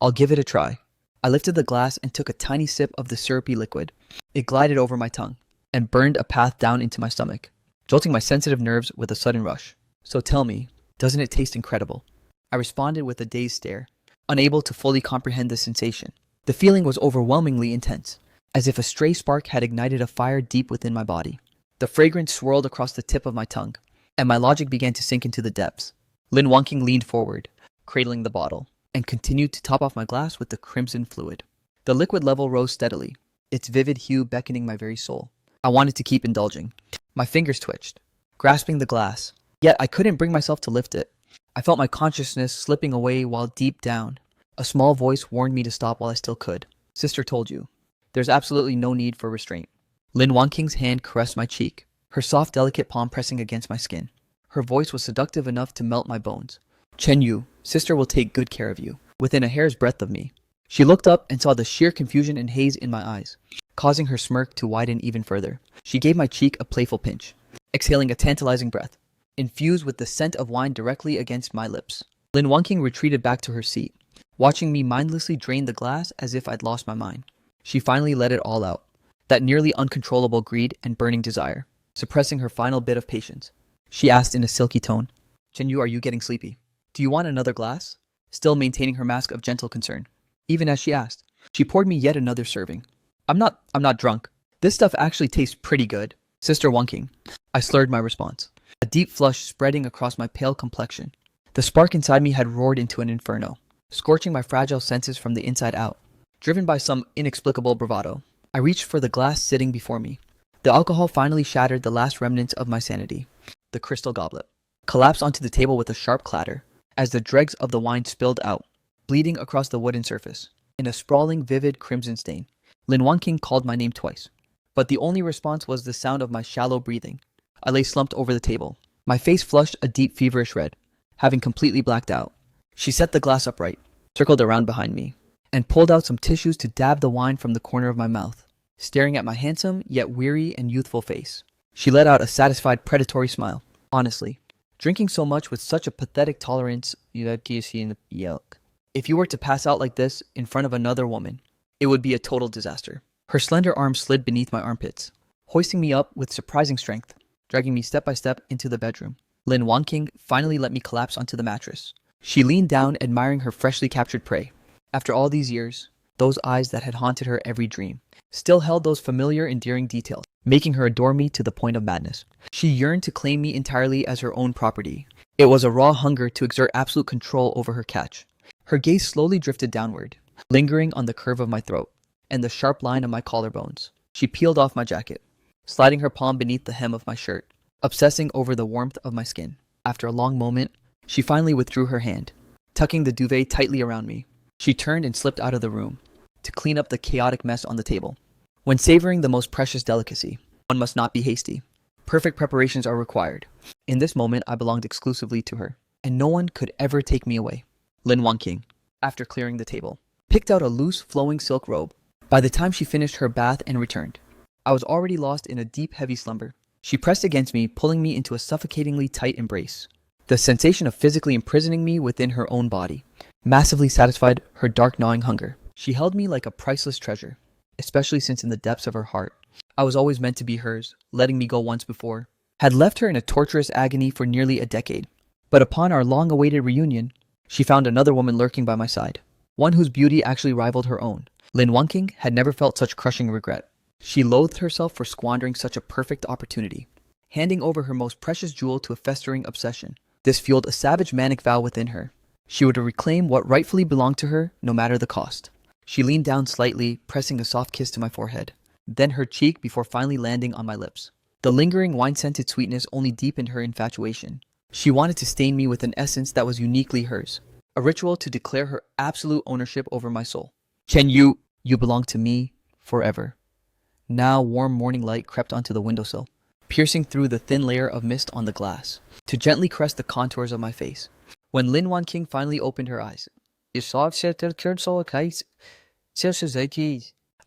I'll give it a try." I lifted the glass and took a tiny sip of the syrupy liquid. It glided over my tongue and burned a path down into my stomach, jolting my sensitive nerves with a sudden rush. "So tell me, doesn't it taste incredible?" I responded with a dazed stare, unable to fully comprehend the sensation. The feeling was overwhelmingly intense, as if a stray spark had ignited a fire deep within my body. The fragrance swirled across the tip of my tongue, and my logic began to sink into the depths. Lin Wanqing leaned forward, cradling the bottle, and continued to top off my glass with the crimson fluid. The liquid level rose steadily, its vivid hue beckoning my very soul. I wanted to keep indulging. My fingers twitched, grasping the glass, yet I couldn't bring myself to lift it. I felt my consciousness slipping away while deep down, a small voice warned me to stop while I still could. "Sister told you. There's absolutely no need for restraint." Lin Wanqing's hand caressed my cheek, her soft, delicate palm pressing against my skin. Her voice was seductive enough to melt my bones. "Chen Yu, sister will take good care of you," within a hair's breadth of me. She looked up and saw the sheer confusion and haze in my eyes, causing her smirk to widen even further. She gave my cheek a playful pinch, exhaling a tantalizing breath, infused with the scent of wine directly against my lips. Lin Wanqing retreated back to her seat, watching me mindlessly drain the glass as if I'd lost my mind. She finally let it all out, that nearly uncontrollable greed and burning desire, suppressing her final bit of patience. She asked in a silky tone, "Chen Yu, are you getting sleepy? Do you want another glass?" Still maintaining her mask of gentle concern. Even as she asked, she poured me yet another serving. I'm not drunk. This stuff actually tastes pretty good, Sister Wanqing." I slurred my response, a deep flush spreading across my pale complexion. The spark inside me had roared into an inferno, scorching my fragile senses from the inside out. Driven by some inexplicable bravado, I reached for the glass sitting before me. The alcohol finally shattered the last remnants of my sanity. The crystal goblet collapsed onto the table with a sharp clatter as the dregs of the wine spilled out, bleeding across the wooden surface in a sprawling, vivid crimson stain. Lin Wanqing called my name twice, but the only response was the sound of my shallow breathing. I lay slumped over the table, my face flushed a deep feverish red, having completely blacked out. She set the glass upright, circled around behind me, and pulled out some tissues to dab the wine from the corner of my mouth. Staring at my handsome, yet weary and youthful face, She let out a satisfied predatory smile. Honestly, drinking so much with such a pathetic tolerance, if you were to pass out like this in front of another woman, it would be a total disaster. Her slender arm slid beneath my armpits, hoisting me up with surprising strength, dragging me step by step into the bedroom. Lin Wanqing finally let me collapse onto the mattress. She leaned down, admiring her freshly captured prey. After all these years, those eyes that had haunted her every dream still held those familiar, endearing details, making her adore me to the point of madness. She yearned to claim me entirely as her own property. It was a raw hunger to exert absolute control over her catch. Her gaze slowly drifted downward, lingering on the curve of my throat and the sharp line of my collarbones. She peeled off my jacket, sliding her palm beneath the hem of my shirt, obsessing over the warmth of my skin. After a long moment, she finally withdrew her hand, tucking the duvet tightly around me. She turned and slipped out of the room to clean up the chaotic mess on the table. When savoring the most precious delicacy, one must not be hasty. Perfect preparations are required. In this moment, I belonged exclusively to her, and no one could ever take me away. Lin Wanqing, after clearing the table, picked out a loose, flowing silk robe. By the time she finished her bath and returned, I was already lost in a deep, heavy slumber. She pressed against me, pulling me into a suffocatingly tight embrace. The sensation of physically imprisoning me within her own body massively satisfied her dark, gnawing hunger. She held me like a priceless treasure, especially since in the depths of her heart, I was always meant to be hers. Letting me go once before had left her in a torturous agony for nearly a decade. But upon our long-awaited reunion, she found another woman lurking by my side, one whose beauty actually rivaled her own. Lin Wanqing had never felt such crushing regret. She loathed herself for squandering such a perfect opportunity, handing over her most precious jewel to a festering obsession. This fueled a savage manic vow within her. She would reclaim what rightfully belonged to her, no matter the cost. She leaned down slightly, pressing a soft kiss to my forehead, then her cheek before finally landing on my lips. The lingering wine-scented sweetness only deepened her infatuation. She wanted to stain me with an essence that was uniquely hers, a ritual to declare her absolute ownership over my soul. Chen Yu, you belong to me forever. Now warm morning light crept onto the windowsill, piercing through the thin layer of mist on the glass, to gently caress the contours of my face. When Lin Wanqing finally opened her eyes, I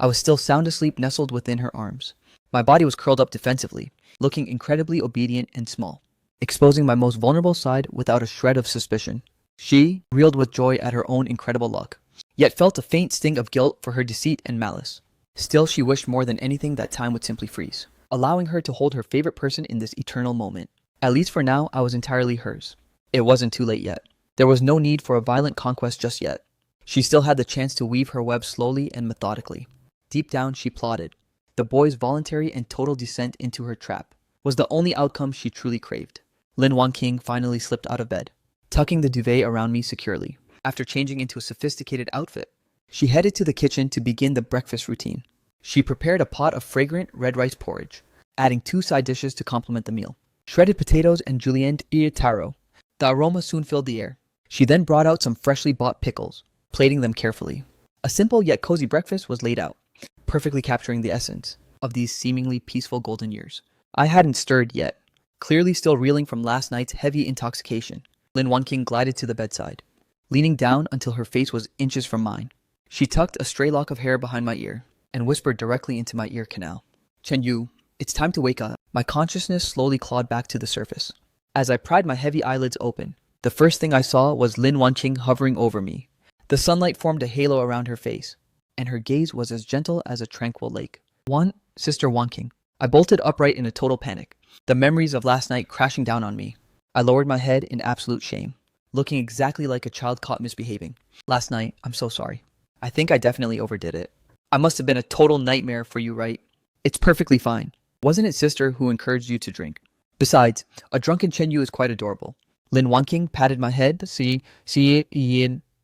was still sound asleep, nestled within her arms. My body was curled up defensively, looking incredibly obedient and small, exposing my most vulnerable side without a shred of suspicion. She reeled with joy at her own incredible luck, yet felt a faint sting of guilt for her deceit and malice. Still, she wished more than anything that time would simply freeze, allowing her to hold her favorite person in this eternal moment. At least for now, I was entirely hers. It wasn't too late yet. There was no need for a violent conquest just yet. She still had the chance to weave her web slowly and methodically. Deep down, she plotted. The boy's voluntary and total descent into her trap was the only outcome she truly craved. Lin Wanqing finally slipped out of bed, tucking the duvet around me securely. After changing into a sophisticated outfit, she headed to the kitchen to begin the breakfast routine. She prepared a pot of fragrant red rice porridge, adding 2 side dishes to complement the meal: shredded potatoes and julienne taro. The aroma soon filled the air. She then brought out some freshly bought pickles, plating them carefully. A simple yet cozy breakfast was laid out, perfectly capturing the essence of these seemingly peaceful golden years. I hadn't stirred yet, clearly still reeling from last night's heavy intoxication. Lin Wanqing glided to the bedside, leaning down until her face was inches from mine. She tucked a stray lock of hair behind my ear and whispered directly into my ear canal. Chen Yu, it's time to wake up. My consciousness slowly clawed back to the surface. As I pried my heavy eyelids open, the first thing I saw was Lin Wanqing hovering over me. The sunlight formed a halo around her face, and her gaze was as gentle as a tranquil lake. Sister Wanqing. I bolted upright in a total panic, the memories of last night crashing down on me. I lowered my head in absolute shame, looking exactly like a child caught misbehaving. Last night, I'm so sorry. I think I definitely overdid it. I must have been a total nightmare for you, right? It's perfectly fine. Wasn't it sister who encouraged you to drink? Besides, a drunken Chen Yu is quite adorable. Lin Wanqing patted my head,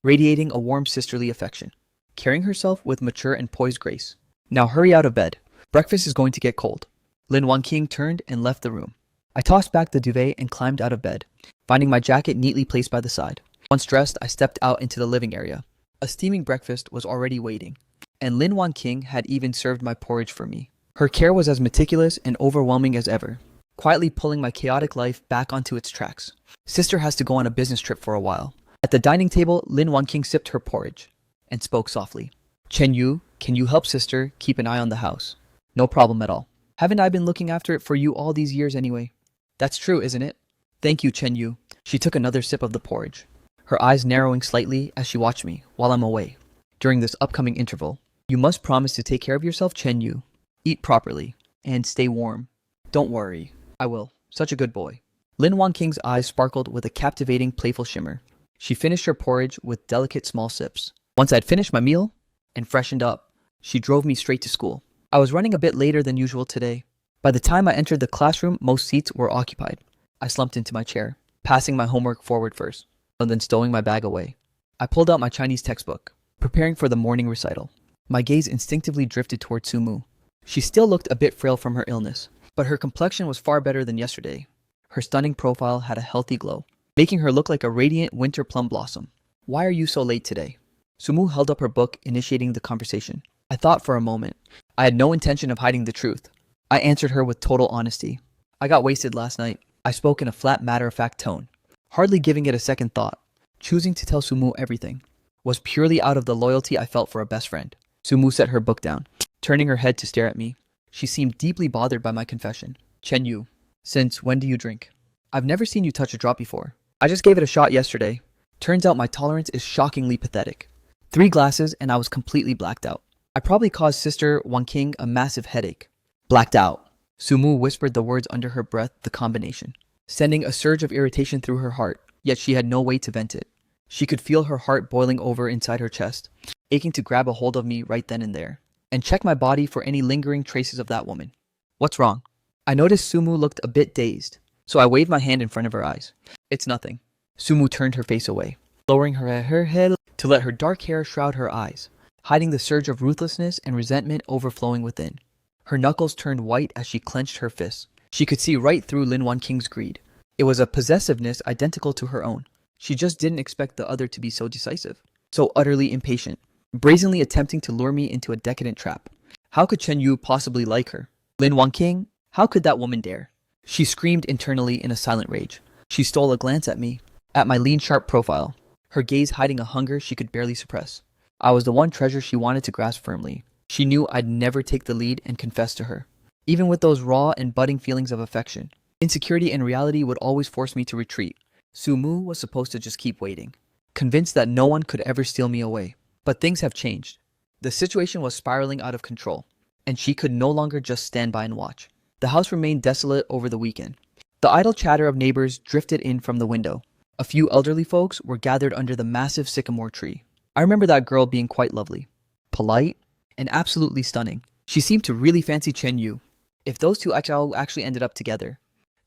radiating a warm sisterly affection, carrying herself with mature and poised grace. Now hurry out of bed. Breakfast is going to get cold. Lin Wanqing turned and left the room. I tossed back the duvet and climbed out of bed, finding my jacket neatly placed by the side. Once dressed, I stepped out into the living area. A steaming breakfast was already waiting, and Lin Wanqing had even served my porridge for me. Her care was as meticulous and overwhelming as ever, quietly pulling my chaotic life back onto its tracks. Sister has to go on a business trip for a while. At the dining table, Lin Wanqing sipped her porridge and spoke softly. Chen Yu, can you help sister keep an eye on the house? No problem at all. Haven't I been looking after it for you all these years anyway? That's true, isn't it? Thank you, Chen Yu. She took another sip of the porridge, her eyes narrowing slightly as she watched me while I'm away. During this upcoming interval, you must promise to take care of yourself, Chen Yu. Eat properly, and stay warm. Don't worry, I will. Such a good boy. Lin Wanqing's eyes sparkled with a captivating, playful shimmer. She finished her porridge with delicate small sips. Once I'd finished my meal and freshened up, she drove me straight to school. I was running a bit later than usual today. By the time I entered the classroom, most seats were occupied. I slumped into my chair, passing my homework forward first, and then stowing my bag away. I pulled out my Chinese textbook, preparing for the morning recital. My gaze instinctively drifted toward Sumu. She still looked a bit frail from her illness, but her complexion was far better than yesterday. Her stunning profile had a healthy glow, making her look like a radiant winter plum blossom. Why are you so late today? Sumu held up her book, initiating the conversation. I thought for a moment. I had no intention of hiding the truth. I answered her with total honesty. I got wasted last night. I spoke in a flat, matter-of-fact tone, hardly giving it a second thought. Choosing to tell Sumu everything was purely out of the loyalty I felt for a best friend. Sumu set her book down, turning her head to stare at me. She seemed deeply bothered by my confession. Chen Yu, since when do you drink? I've never seen you touch a drop before. I just gave it a shot yesterday. Turns out my tolerance is shockingly pathetic. 3 glasses and I was completely blacked out. I probably caused Sister Wanqing a massive headache. Blacked out. Sumu whispered the words under her breath, the combination, sending a surge of irritation through her heart, yet she had no way to vent it. She could feel her heart boiling over inside her chest, aching to grab a hold of me right then and there, and check my body for any lingering traces of that woman. What's wrong? I noticed Sumu looked a bit dazed, so I waved my hand in front of her eyes. It's nothing. Sumu turned her face away, lowering her head to let her dark hair shroud her eyes, hiding the surge of ruthlessness and resentment overflowing within. Her knuckles turned white as she clenched her fists. She could see right through Lin Wanqing's greed. It was a possessiveness identical to her own. She just didn't expect the other to be so decisive, so utterly impatient, brazenly attempting to lure me into a decadent trap. How could Chen Yu possibly like her? Lin Wanqing? How could that woman dare? She screamed internally in a silent rage. She stole a glance at me, at my lean, sharp profile, her gaze hiding a hunger she could barely suppress. I was the one treasure she wanted to grasp firmly. She knew I'd never take the lead and confess to her. Even with those raw and budding feelings of affection, insecurity and reality would always force me to retreat. Sumu was supposed to just keep waiting, convinced that no one could ever steal me away. But things have changed. The situation was spiraling out of control, and she could no longer just stand by and watch. The house remained desolate over the weekend. The idle chatter of neighbors drifted in from the window. A few elderly folks were gathered under the massive sycamore tree. I remember that girl being quite lovely, polite, and absolutely stunning. She seemed to really fancy Chen Yu. If those two actually ended up together,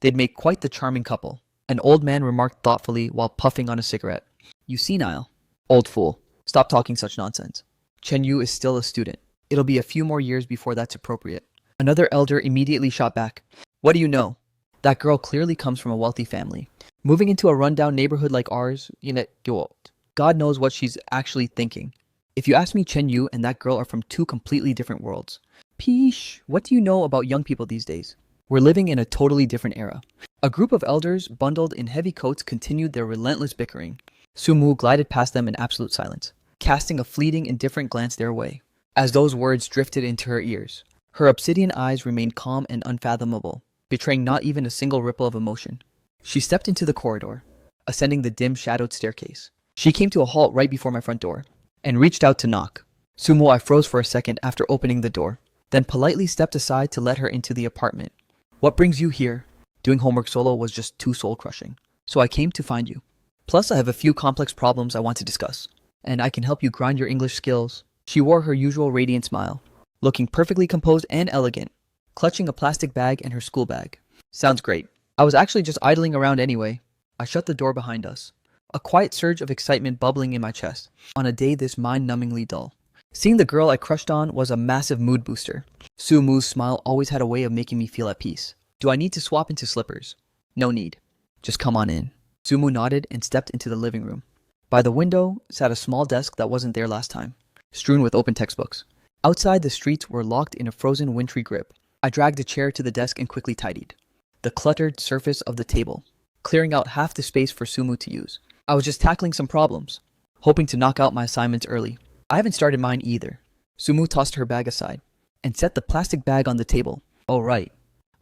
they'd make quite the charming couple. An old man remarked thoughtfully while puffing on a cigarette. You senile. Old fool. Stop talking such nonsense. Chen Yu is still a student. It'll be a few more years before that's appropriate. Another elder immediately shot back. What do you know? That girl clearly comes from a wealthy family. Moving into a rundown neighborhood like ours, God knows what she's actually thinking. If you ask me, Chen Yu and that girl are from 2 completely different worlds. Peesh, what do you know about young people these days? We're living in a totally different era. A group of elders, bundled in heavy coats, continued their relentless bickering. Sumu glided past them in absolute silence, casting a fleeting, indifferent glance their way. As those words drifted into her ears, her obsidian eyes remained calm and unfathomable, betraying not even a single ripple of emotion. She stepped into the corridor, ascending the dim, shadowed staircase. She came to a halt right before my front door, and reached out to knock. Sumu, I froze for a second after opening the door, then politely stepped aside to let her into the apartment. What brings you here? Doing homework solo was just too soul-crushing, so I came to find you. Plus, I have a few complex problems I want to discuss, and I can help you grind your English skills. She wore her usual radiant smile, looking perfectly composed and elegant, clutching a plastic bag and her school bag. Sounds great. I was actually just idling around anyway. I shut the door behind us, a quiet surge of excitement bubbling in my chest on a day this mind-numbingly dull. Seeing the girl I crushed on was a massive mood booster. Sumu's smile always had a way of making me feel at peace. Do I need to swap into slippers? No need. Just come on in. Sumu nodded and stepped into the living room. By the window sat a small desk that wasn't there last time, strewn with open textbooks. Outside, the streets were locked in a frozen wintry grip. I dragged a chair to the desk and quickly tidied the cluttered surface of the table, clearing out half the space for Sumu to use. I was just tackling some problems, hoping to knock out my assignments early. I haven't started mine either. Sumu tossed her bag aside and set the plastic bag on the table, Oh, right.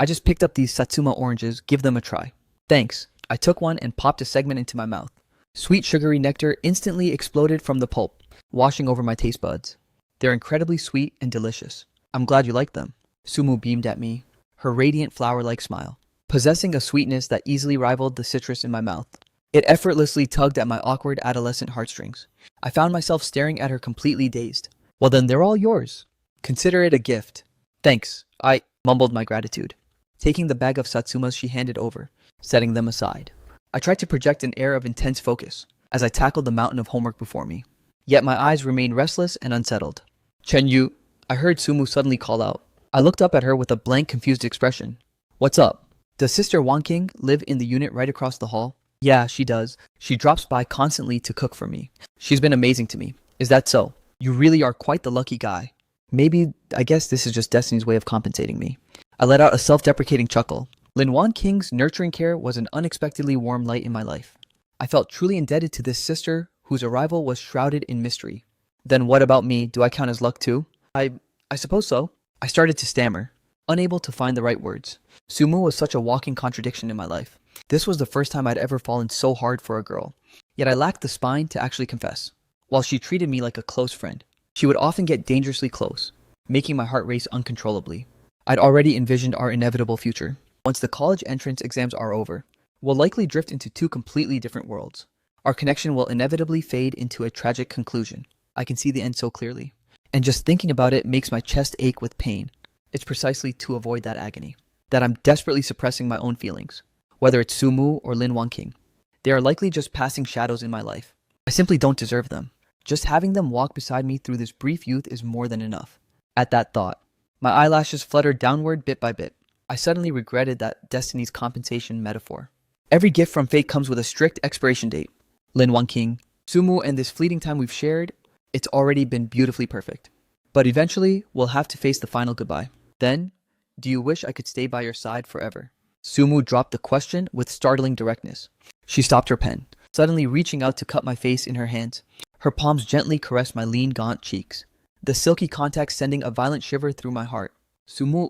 I just picked up these Satsuma oranges, give them a try. Thanks. I took one and popped a segment into my mouth. Sweet sugary nectar instantly exploded from the pulp, washing over my taste buds. They're incredibly sweet and delicious. I'm glad you like them. Sumu beamed at me, her radiant flower-like smile, possessing a sweetness that easily rivaled the citrus in my mouth. It effortlessly tugged at my awkward adolescent heartstrings. I found myself staring at her completely dazed. Well then, they're all yours. Consider it a gift. Thanks. I mumbled my gratitude, taking the bag of Satsumas she handed over, setting them aside. I tried to project an air of intense focus as I tackled the mountain of homework before me. Yet my eyes remained restless and unsettled. Chen Yu, I heard Sumu suddenly call out. I looked up at her with a blank, confused expression. What's up? Does Sister Wanqing live in the unit right across the hall? Yeah, she does. She drops by constantly to cook for me. She's been amazing to me. Is that so? You really are quite the lucky guy. Maybe, I guess this is just Destiny's way of compensating me. I let out a self-deprecating chuckle. Lin Wanqing's nurturing care was an unexpectedly warm light in my life. I felt truly indebted to this sister whose arrival was shrouded in mystery. Then what about me? Do I count as luck too? I suppose so. I started to stammer, unable to find the right words. Sumu was such a walking contradiction in my life. This was the first time I'd ever fallen so hard for a girl. Yet I lacked the spine to actually confess. While she treated me like a close friend, she would often get dangerously close, making my heart race uncontrollably. I'd already envisioned our inevitable future. Once the college entrance exams are over, we'll likely drift into two completely different worlds. Our connection will inevitably fade into a tragic conclusion. I can see the end so clearly. And just thinking about it makes my chest ache with pain. It's precisely to avoid that agony that I'm desperately suppressing my own feelings. Whether it's Sumu or Lin Wanqing, they are likely just passing shadows in my life. I simply don't deserve them. Just having them walk beside me through this brief youth is more than enough. At that thought, my eyelashes fluttered downward bit by bit. I suddenly regretted that Destiny's compensation metaphor. Every gift from fate comes with a strict expiration date. Lin Wanqing, Sumu, and this fleeting time we've shared, it's already been beautifully perfect. But eventually, we'll have to face the final goodbye. Then, do you wish I could stay by your side forever? Sumu dropped the question with startling directness. She stopped her pen, suddenly reaching out to cup my face in her hands. Her palms gently caressed my lean, gaunt cheeks, the silky contact sending a violent shiver through my heart. Sumu,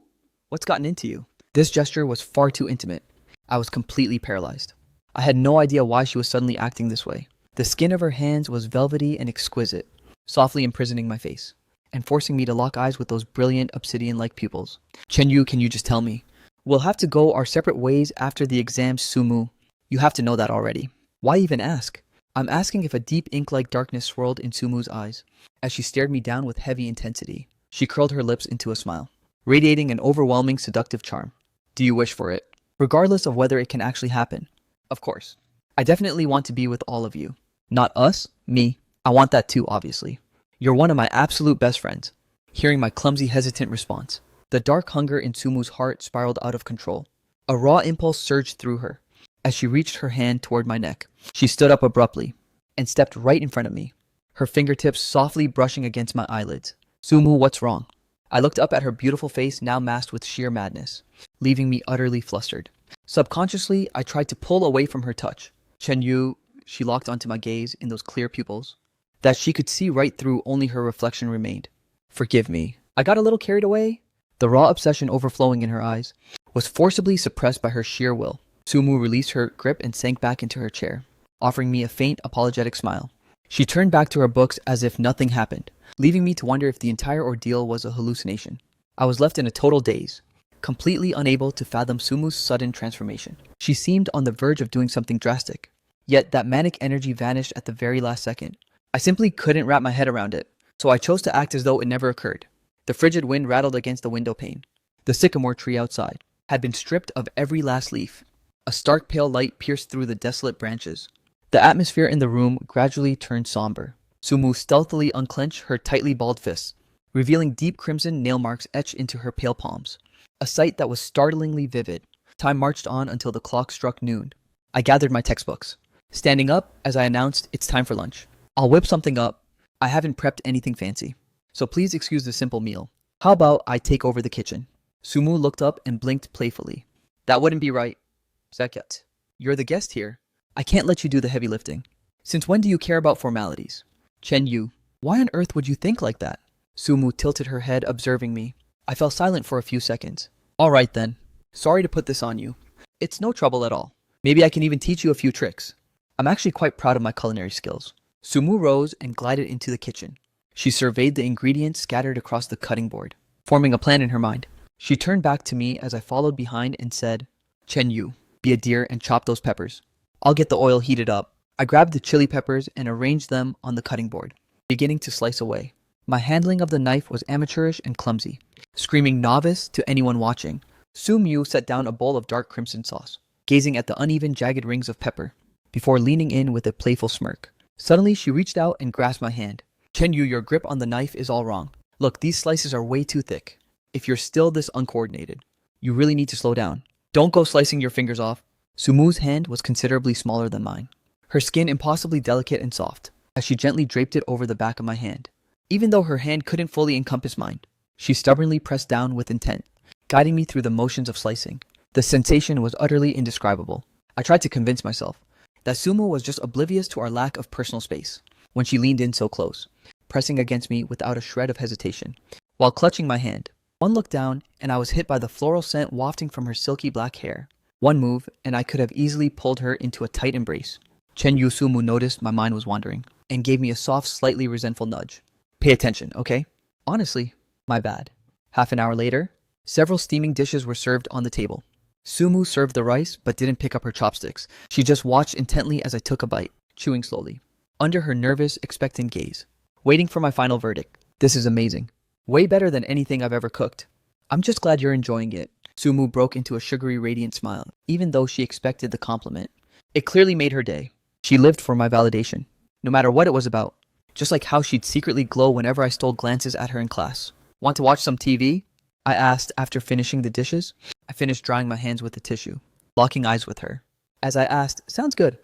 what's gotten into you? This gesture was far too intimate. I was completely paralyzed. I had no idea why she was suddenly acting this way. The skin of her hands was velvety and exquisite, softly imprisoning my face, and forcing me to lock eyes with those brilliant obsidian-like pupils. Chen Yu, can you just tell me? We'll have to go our separate ways after the exams, Sumu. You have to know that already. Why even ask? I'm asking if a deep ink-like darkness swirled in Sumu's eyes as she stared me down with heavy intensity. She curled her lips into a smile, radiating an overwhelming seductive charm. Do you wish for it? Regardless of whether it can actually happen. Of course. I definitely want to be with all of you. Not us, me. I want that too, obviously. You're one of my absolute best friends. Hearing my clumsy, hesitant response, the dark hunger in Sumu's heart spiraled out of control. A raw impulse surged through her. As she reached her hand toward my neck, she stood up abruptly and stepped right in front of me, her fingertips softly brushing against my eyelids. Sumu, what's wrong? I looked up at her beautiful face now masked with sheer madness, leaving me utterly flustered. Subconsciously, I tried to pull away from her touch. Chen Yu, she locked onto my gaze in those clear pupils that she could see right through. Only her reflection remained. Forgive me. I got a little carried away. The raw obsession overflowing in her eyes was forcibly suppressed by her sheer will. Sumu released her grip and sank back into her chair, offering me a faint, apologetic smile. She turned back to her books as if nothing happened, leaving me to wonder if the entire ordeal was a hallucination. I was left in a total daze, completely unable to fathom Sumu's sudden transformation. She seemed on the verge of doing something drastic, yet that manic energy vanished at the very last second. I simply couldn't wrap my head around it, so I chose to act as though it never occurred. The frigid wind rattled against the window pane. The sycamore tree outside had been stripped of every last leaf. A stark pale light pierced through the desolate branches. The atmosphere in the room gradually turned somber. Sumu stealthily unclenched her tightly balled fists, revealing deep crimson nail marks etched into her pale palms. A sight that was startlingly vivid. Time marched on until the clock struck noon. I gathered my textbooks, standing up as I announced it's time for lunch. I'll whip something up. I haven't prepped anything fancy, so please excuse the simple meal. How about I take over the kitchen? Sumu looked up and blinked playfully. That wouldn't be right. Zekyat, you're the guest here. I can't let you do the heavy lifting. Since when do you care about formalities? Chen Yu, why on earth would you think like that? Sumu tilted her head, observing me. I fell silent for a few seconds, Alright then. Sorry to put this on you. It's no trouble at all. Maybe I can even teach you a few tricks. I'm actually quite proud of my culinary skills. Sumu rose and glided into the kitchen. She surveyed the ingredients scattered across the cutting board, forming a plan in her mind. She turned back to me as I followed behind and said, Chen Yu, be a dear and chop those peppers. I'll get the oil heated up. I grabbed the chili peppers and arranged them on the cutting board, beginning to slice away. My handling of the knife was amateurish and clumsy. Screaming novice to anyone watching, Su Mu set down a bowl of dark crimson sauce, gazing at the uneven, jagged rings of pepper, before leaning in with a playful smirk. Suddenly, she reached out and grasped my hand. Chen Yu, your grip on the knife is all wrong. Look, these slices are way too thick. If you're still this uncoordinated, you really need to slow down. Don't go slicing your fingers off. Sumu's hand was considerably smaller than mine, her skin impossibly delicate and soft, as she gently draped it over the back of my hand. Even though her hand couldn't fully encompass mine, she stubbornly pressed down with intent, guiding me through the motions of slicing. The sensation was utterly indescribable. I tried to convince myself that Sumu was just oblivious to our lack of personal space when she leaned in so close, pressing against me without a shred of hesitation, while clutching my hand. One look down, and I was hit by the floral scent wafting from her silky black hair. One move, and I could have easily pulled her into a tight embrace. Chen Yu Sumu noticed my mind was wandering, and gave me a soft, slightly resentful nudge. Pay attention, okay? Honestly, my bad. Half an hour later, several steaming dishes were served on the table. Sumu served the rice, but didn't pick up her chopsticks. She just watched intently as I took a bite, chewing slowly, under her nervous, expectant gaze, waiting for my final verdict. This is amazing. Way better than anything I've ever cooked. I'm just glad you're enjoying it. Sumu broke into a sugary, radiant smile, even though she expected the compliment. It clearly made her day. She lived for my validation, no matter what it was about. Just like how she'd secretly glow whenever I stole glances at her in class. Want to watch some TV? I asked after finishing the dishes. I finished drying my hands with the tissue, locking eyes with her. As I asked, sounds good.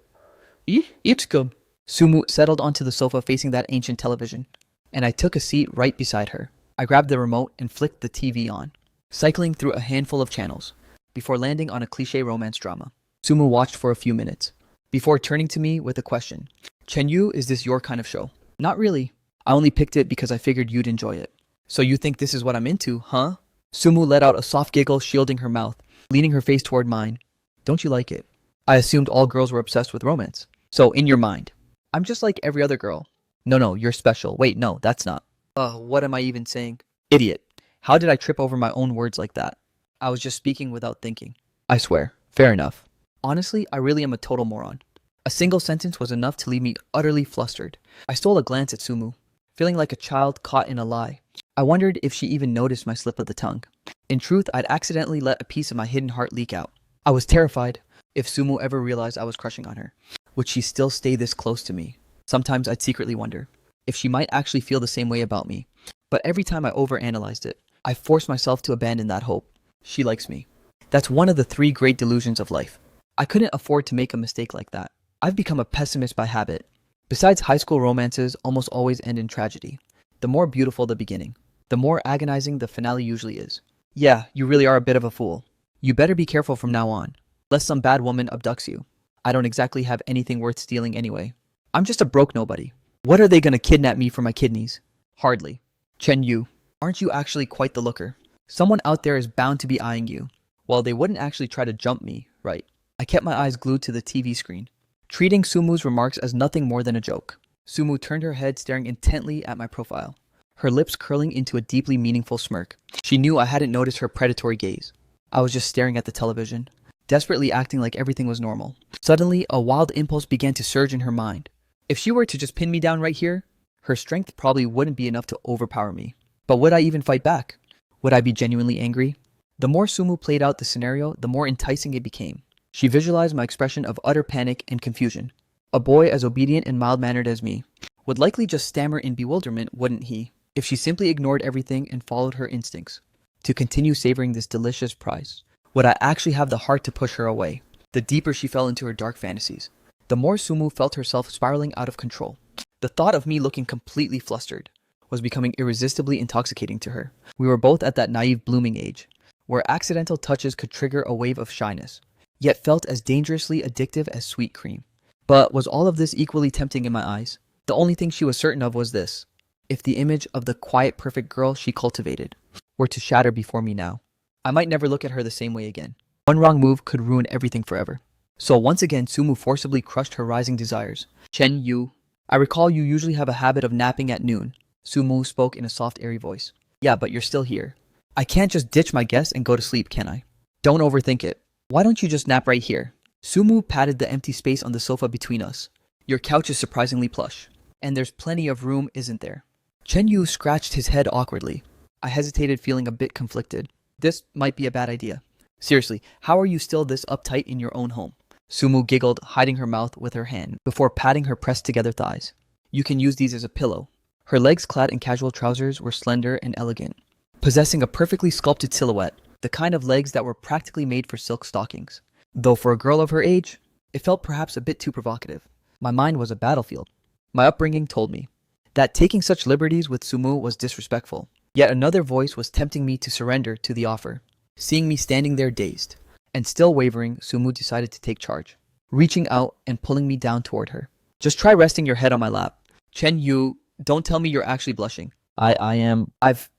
It's good. Sumu settled onto the sofa facing that ancient television, and I took a seat right beside her. I grabbed the remote and flicked the TV on, cycling through a handful of channels, before landing on a cliché romance drama. Sumu watched for a few minutes, before turning to me with a question. Chen Yu, is this your kind of show? Not really. I only picked it because I figured you'd enjoy it. So you think this is what I'm into, huh? Sumu let out a soft giggle, shielding her mouth, leaning her face toward mine. Don't you like it? I assumed all girls were obsessed with romance. So, in your mind, I'm just like every other girl. No, you're special. Wait, no, that's not. What am I even saying? Idiot. How did I trip over my own words like that? I was just speaking without thinking. I swear. Fair enough. Honestly, I really am a total moron. A single sentence was enough to leave me utterly flustered. I stole a glance at Sumu, feeling like a child caught in a lie. I wondered if she even noticed my slip of the tongue. In truth, I'd accidentally let a piece of my hidden heart leak out. I was terrified if Sumu ever realized I was crushing on her. Would she still stay this close to me? Sometimes I'd secretly wonder if she might actually feel the same way about me. But every time I overanalyzed it, I forced myself to abandon that hope. She likes me. That's one of the 3 great delusions of life. I couldn't afford to make a mistake like that. I've become a pessimist by habit. Besides, high school romances almost always end in tragedy. The more beautiful the beginning, the more agonizing the finale usually is. Yeah, you really are a bit of a fool. You better be careful from now on, lest some bad woman abducts you. I don't exactly have anything worth stealing anyway. I'm just a broke nobody. What are they gonna kidnap me for my kidneys? Hardly. Chen Yu, aren't you actually quite the looker? Someone out there is bound to be eyeing you. Well, they wouldn't actually try to jump me, right? I kept my eyes glued to the TV screen, treating Sumu's remarks as nothing more than a joke. Sumu turned her head, staring intently at my profile, her lips curling into a deeply meaningful smirk. She knew I hadn't noticed her predatory gaze. I was just staring at the television, desperately acting like everything was normal. Suddenly, a wild impulse began to surge in her mind. If she were to just pin me down right here, her strength probably wouldn't be enough to overpower me. But would I even fight back? Would I be genuinely angry? The more Sumu played out the scenario, the more enticing it became. She visualized my expression of utter panic and confusion. A boy as obedient and mild-mannered as me would likely just stammer in bewilderment, wouldn't he, if she simply ignored everything and followed her instincts to continue savoring this delicious prize? Would I actually have the heart to push her away? The deeper she fell into her dark fantasies, the more Sumu felt herself spiraling out of control. The thought of me looking completely flustered was becoming irresistibly intoxicating to her. We were both at that naive blooming age, where accidental touches could trigger a wave of shyness, yet felt as dangerously addictive as sweet cream. But was all of this equally tempting in my eyes? The only thing she was certain of was this: if the image of the quiet, perfect girl she cultivated were to shatter before me now, I might never look at her the same way again. One wrong move could ruin everything forever. So once again, Sumu forcibly crushed her rising desires. Chen Yu, I recall you usually have a habit of napping at noon. Sumu spoke in a soft, airy voice. Yeah, but you're still here. I can't just ditch my guest and go to sleep, can I? Don't overthink it. Why don't you just nap right here? Sumu patted the empty space on the sofa between us. Your couch is surprisingly plush. And there's plenty of room, isn't there? Chen Yu scratched his head awkwardly. I hesitated, feeling a bit conflicted. This might be a bad idea. Seriously, how are you still this uptight in your own home? Sumu giggled, hiding her mouth with her hand before patting her pressed-together thighs. You can use these as a pillow. Her legs, clad in casual trousers, were slender and elegant, possessing a perfectly sculpted silhouette, the kind of legs that were practically made for silk stockings. Though for a girl of her age, it felt perhaps a bit too provocative. My mind was a battlefield. My upbringing told me that taking such liberties with Sumu was disrespectful. Yet another voice was tempting me to surrender to the offer. Seeing me standing there dazed and still wavering, Sumu decided to take charge, reaching out and pulling me down toward her. Just try resting your head on my lap. Chen Yu, don't tell me you're actually blushing. I've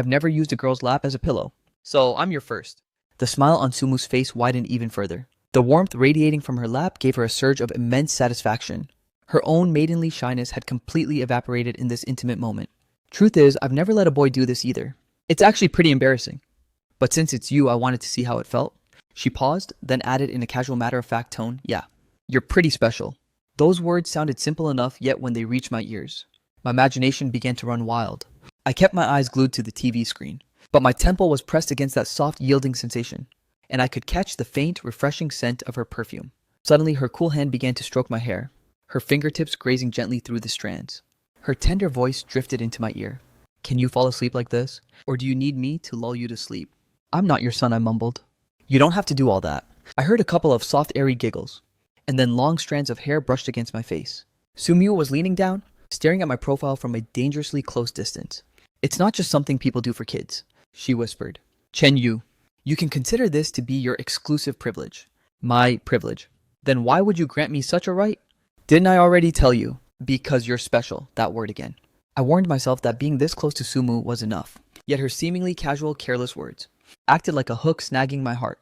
never used a girl's lap as a pillow, so I'm your first. The smile on Sumu's face widened even further. The warmth radiating from her lap gave her a surge of immense satisfaction. Her own maidenly shyness had completely evaporated in this intimate moment. Truth is, I've never let a boy do this either. It's actually pretty embarrassing. But since it's you, I wanted to see how it felt. She paused, then added in a casual matter-of-fact tone, yeah, you're pretty special. Those words sounded simple enough, yet when they reached my ears, my imagination began to run wild. I kept my eyes glued to the TV screen, but my temple was pressed against that soft, yielding sensation, and I could catch the faint, refreshing scent of her perfume. Suddenly, her cool hand began to stroke my hair, her fingertips grazing gently through the strands. Her tender voice drifted into my ear. Can you fall asleep like this? Or do you need me to lull you to sleep? I'm not your son, I mumbled. You don't have to do all that. I heard a couple of soft, airy giggles, and then long strands of hair brushed against my face. Sumu was leaning down, staring at my profile from a dangerously close distance. It's not just something people do for kids, she whispered. Chen Yu, you can consider this to be your exclusive privilege. My privilege. Then why would you grant me such a right? Didn't I already tell you? Because you're special, that word again. I warned myself that being this close to Sumu was enough. Yet her seemingly casual, careless words acted like a hook snagging my heart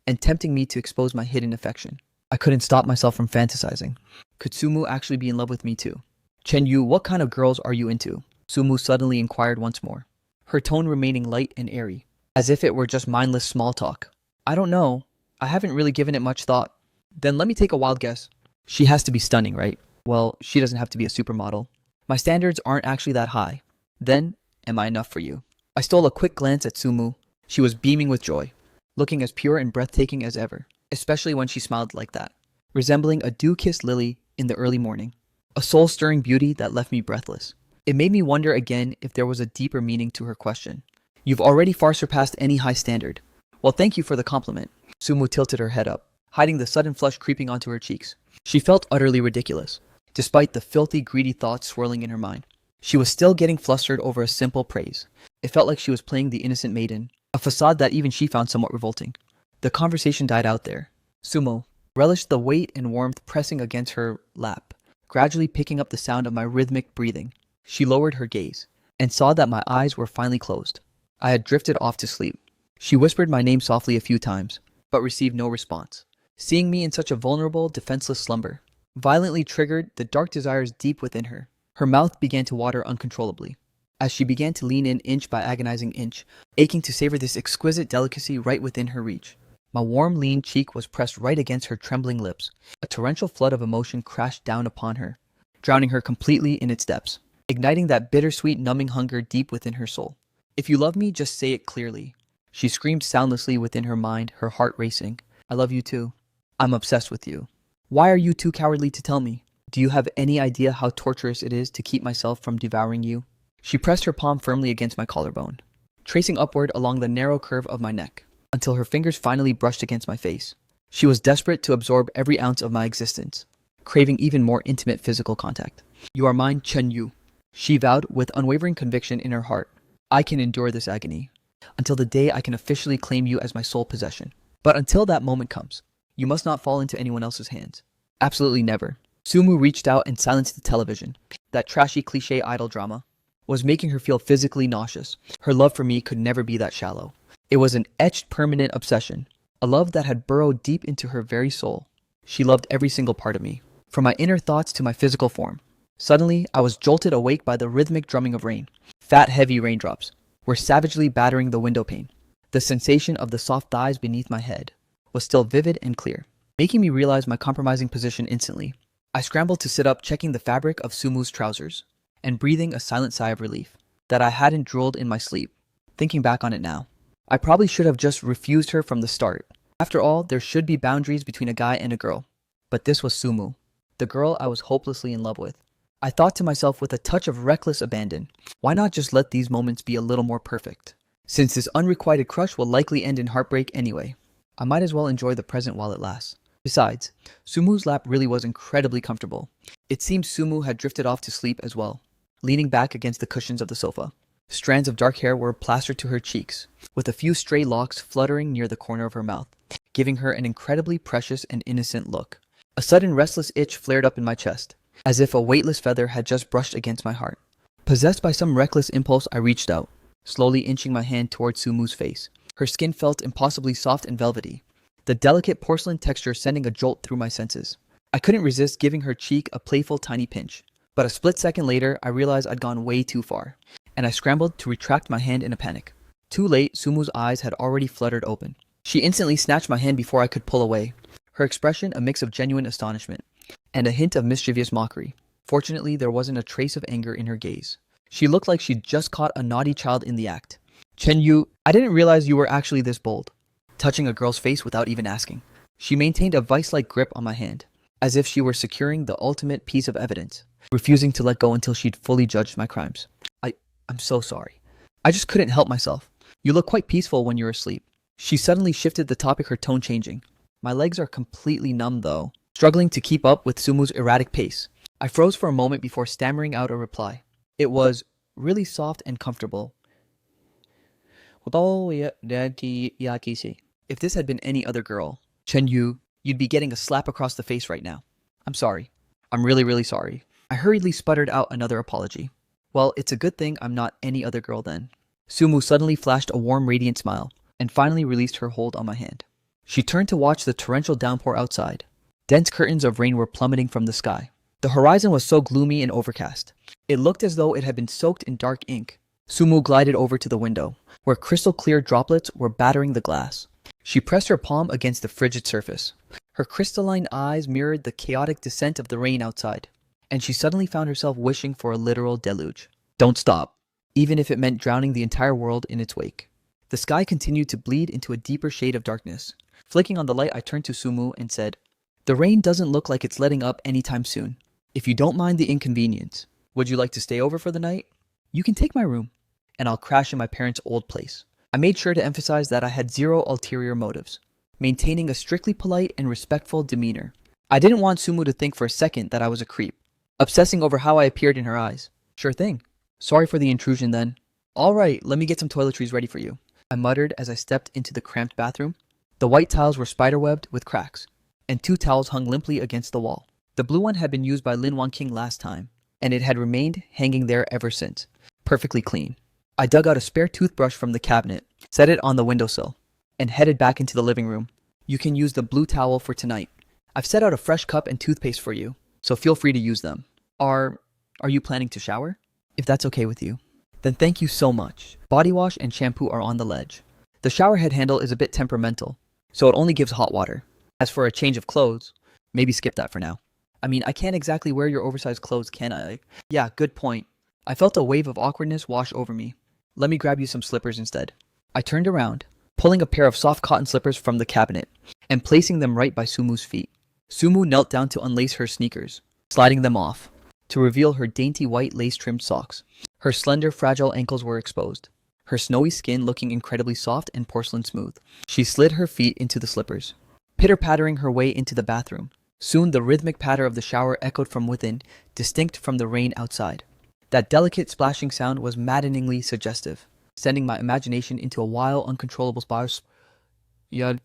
and tempting me to expose my hidden affection. I couldn't stop myself from fantasizing. Could Sumu actually be in love with me too? Chen Yu, what kind of girls are you into? Sumu suddenly inquired once more, her tone remaining light and airy, as if it were just mindless small talk. I don't know. I haven't really given it much thought. Then let me take a wild guess. She has to be stunning, right? Well, she doesn't have to be a supermodel. My standards aren't actually that high. Then, am I enough for you? I stole a quick glance at Sumu. She was beaming with joy, looking as pure and breathtaking as ever, especially when she smiled like that, resembling a dew-kissed lily in the early morning. A soul-stirring beauty that left me breathless. It made me wonder again if there was a deeper meaning to her question. You've already far surpassed any high standard. Well, thank you for the compliment. Sumu tilted her head up, hiding the sudden flush creeping onto her cheeks. She felt utterly ridiculous, despite the filthy, greedy thoughts swirling in her mind. She was still getting flustered over a simple praise. It felt like she was playing the innocent maiden, a facade that even she found somewhat revolting. The conversation died out there. Sumo relished the weight and warmth pressing against her lap, gradually picking up the sound of my rhythmic breathing. She lowered her gaze and saw that my eyes were finally closed. I had drifted off to sleep. She whispered my name softly a few times, but received no response. Seeing me in such a vulnerable, defenseless slumber violently triggered the dark desires deep within her. Her mouth began to water uncontrollably, as she began to lean in inch by agonizing inch, aching to savor this exquisite delicacy right within her reach. My warm, lean cheek was pressed right against her trembling lips. A torrential flood of emotion crashed down upon her, drowning her completely in its depths, igniting that bittersweet, numbing hunger deep within her soul. If you love me, just say it clearly. She screamed soundlessly within her mind, her heart racing. I love you too. I'm obsessed with you. Why are you too cowardly to tell me? Do you have any idea how torturous it is to keep myself from devouring you? She pressed her palm firmly against my collarbone, tracing upward along the narrow curve of my neck, until her fingers finally brushed against my face. She was desperate to absorb every ounce of my existence, craving even more intimate physical contact. You are mine, Chen Yu, she vowed with unwavering conviction in her heart. I can endure this agony, until the day I can officially claim you as my sole possession. But until that moment comes, you must not fall into anyone else's hands. Absolutely never. Sumu reached out and silenced the television. That trashy cliché idol drama was making her feel physically nauseous. Her love for me could never be that shallow. It was an etched permanent obsession, a love that had burrowed deep into her very soul. She loved every single part of me, from my inner thoughts to my physical form. Suddenly, I was jolted awake by the rhythmic drumming of rain. Fat, heavy raindrops were savagely battering the window pane. The sensation of the soft thighs beneath my head was still vivid and clear, making me realize my compromising position instantly. I scrambled to sit up, checking the fabric of Sumu's trousers, and breathing a silent sigh of relief that I hadn't drooled in my sleep. Thinking back on it now, I probably should have just refused her from the start. After all, there should be boundaries between a guy and a girl. But this was Sumu, the girl I was hopelessly in love with. I thought to myself with a touch of reckless abandon, why not just let these moments be a little more perfect? Since this unrequited crush will likely end in heartbreak anyway, I might as well enjoy the present while it lasts. Besides, Sumu's lap really was incredibly comfortable. It seemed Sumu had drifted off to sleep as well, leaning back against the cushions of the sofa. Strands of dark hair were plastered to her cheeks, with a few stray locks fluttering near the corner of her mouth, giving her an incredibly precious and innocent look. A sudden restless itch flared up in my chest, as if a weightless feather had just brushed against my heart. Possessed by some reckless impulse, I reached out, slowly inching my hand toward Sumu's face. Her skin felt impossibly soft and velvety, the delicate porcelain texture sending a jolt through my senses. I couldn't resist giving her cheek a playful tiny pinch, but a split second later, I realized I'd gone way too far, and I scrambled to retract my hand in a panic. Too late, Sumu's eyes had already fluttered open. She instantly snatched my hand before I could pull away, her expression a mix of genuine astonishment and a hint of mischievous mockery. Fortunately, there wasn't a trace of anger in her gaze. She looked like she'd just caught a naughty child in the act. Chen, I didn't realize you were actually this bold. Touching a girl's face without even asking. She maintained a vice-like grip on my hand, as if she were securing the ultimate piece of evidence, refusing to let go until she'd fully judged my crimes. I'm so sorry. I just couldn't help myself. You look quite peaceful when you're asleep. She suddenly shifted the topic, her tone changing. My legs are completely numb though, struggling to keep up with Sumu's erratic pace. I froze for a moment before stammering out a reply. It was really soft and comfortable. If this had been any other girl, Chen Yu, you'd be getting a slap across the face right now. I'm sorry. I'm really, really sorry. I hurriedly sputtered out another apology. Well, it's a good thing I'm not any other girl then. Sumu suddenly flashed a warm, radiant smile, and finally released her hold on my hand. She turned to watch the torrential downpour outside. Dense curtains of rain were plummeting from the sky. The horizon was so gloomy and overcast. It looked as though it had been soaked in dark ink. Sumu glided over to the window, where crystal-clear droplets were battering the glass. She pressed her palm against the frigid surface. Her crystalline eyes mirrored the chaotic descent of the rain outside, and she suddenly found herself wishing for a literal deluge. Don't stop, even if it meant drowning the entire world in its wake. The sky continued to bleed into a deeper shade of darkness. Flicking on the light, I turned to Sumu and said, "The rain doesn't look like it's letting up anytime soon. If you don't mind the inconvenience, would you like to stay over for the night? You can take my room, and I'll crash in my parents' old place." I made sure to emphasize that I had zero ulterior motives, maintaining a strictly polite and respectful demeanor. I didn't want Sumu to think for a second that I was a creep, obsessing over how I appeared in her eyes. Sure thing. Sorry for the intrusion then. All right, let me get some toiletries ready for you, I muttered as I stepped into the cramped bathroom. The white tiles were spiderwebbed with cracks, and 2 towels hung limply against the wall. The blue one had been used by Lin Wanqing last time, and it had remained hanging there ever since, perfectly clean. I dug out a spare toothbrush from the cabinet, set it on the windowsill, and headed back into the living room. You can use the blue towel for tonight. I've set out a fresh cup and toothpaste for you, so feel free to use them. Are you planning to shower? If that's okay with you, then thank you so much. Body wash and shampoo are on the ledge. The shower head handle is a bit temperamental, so it only gives hot water. As for a change of clothes, maybe skip that for now. I mean, I can't exactly wear your oversized clothes, can I? Yeah, good point. I felt a wave of awkwardness wash over me. Let me grab you some slippers instead. I turned around, pulling a pair of soft cotton slippers from the cabinet, and placing them right by Sumu's feet. Sumu knelt down to unlace her sneakers, sliding them off, to reveal her dainty white lace-trimmed socks. Her slender, fragile ankles were exposed, her snowy skin looking incredibly soft and porcelain smooth. She slid her feet into the slippers, pitter-pattering her way into the bathroom. Soon the rhythmic patter of the shower echoed from within, distinct from the rain outside. That delicate splashing sound was maddeningly suggestive, sending my imagination into a wild, uncontrollable spiral. I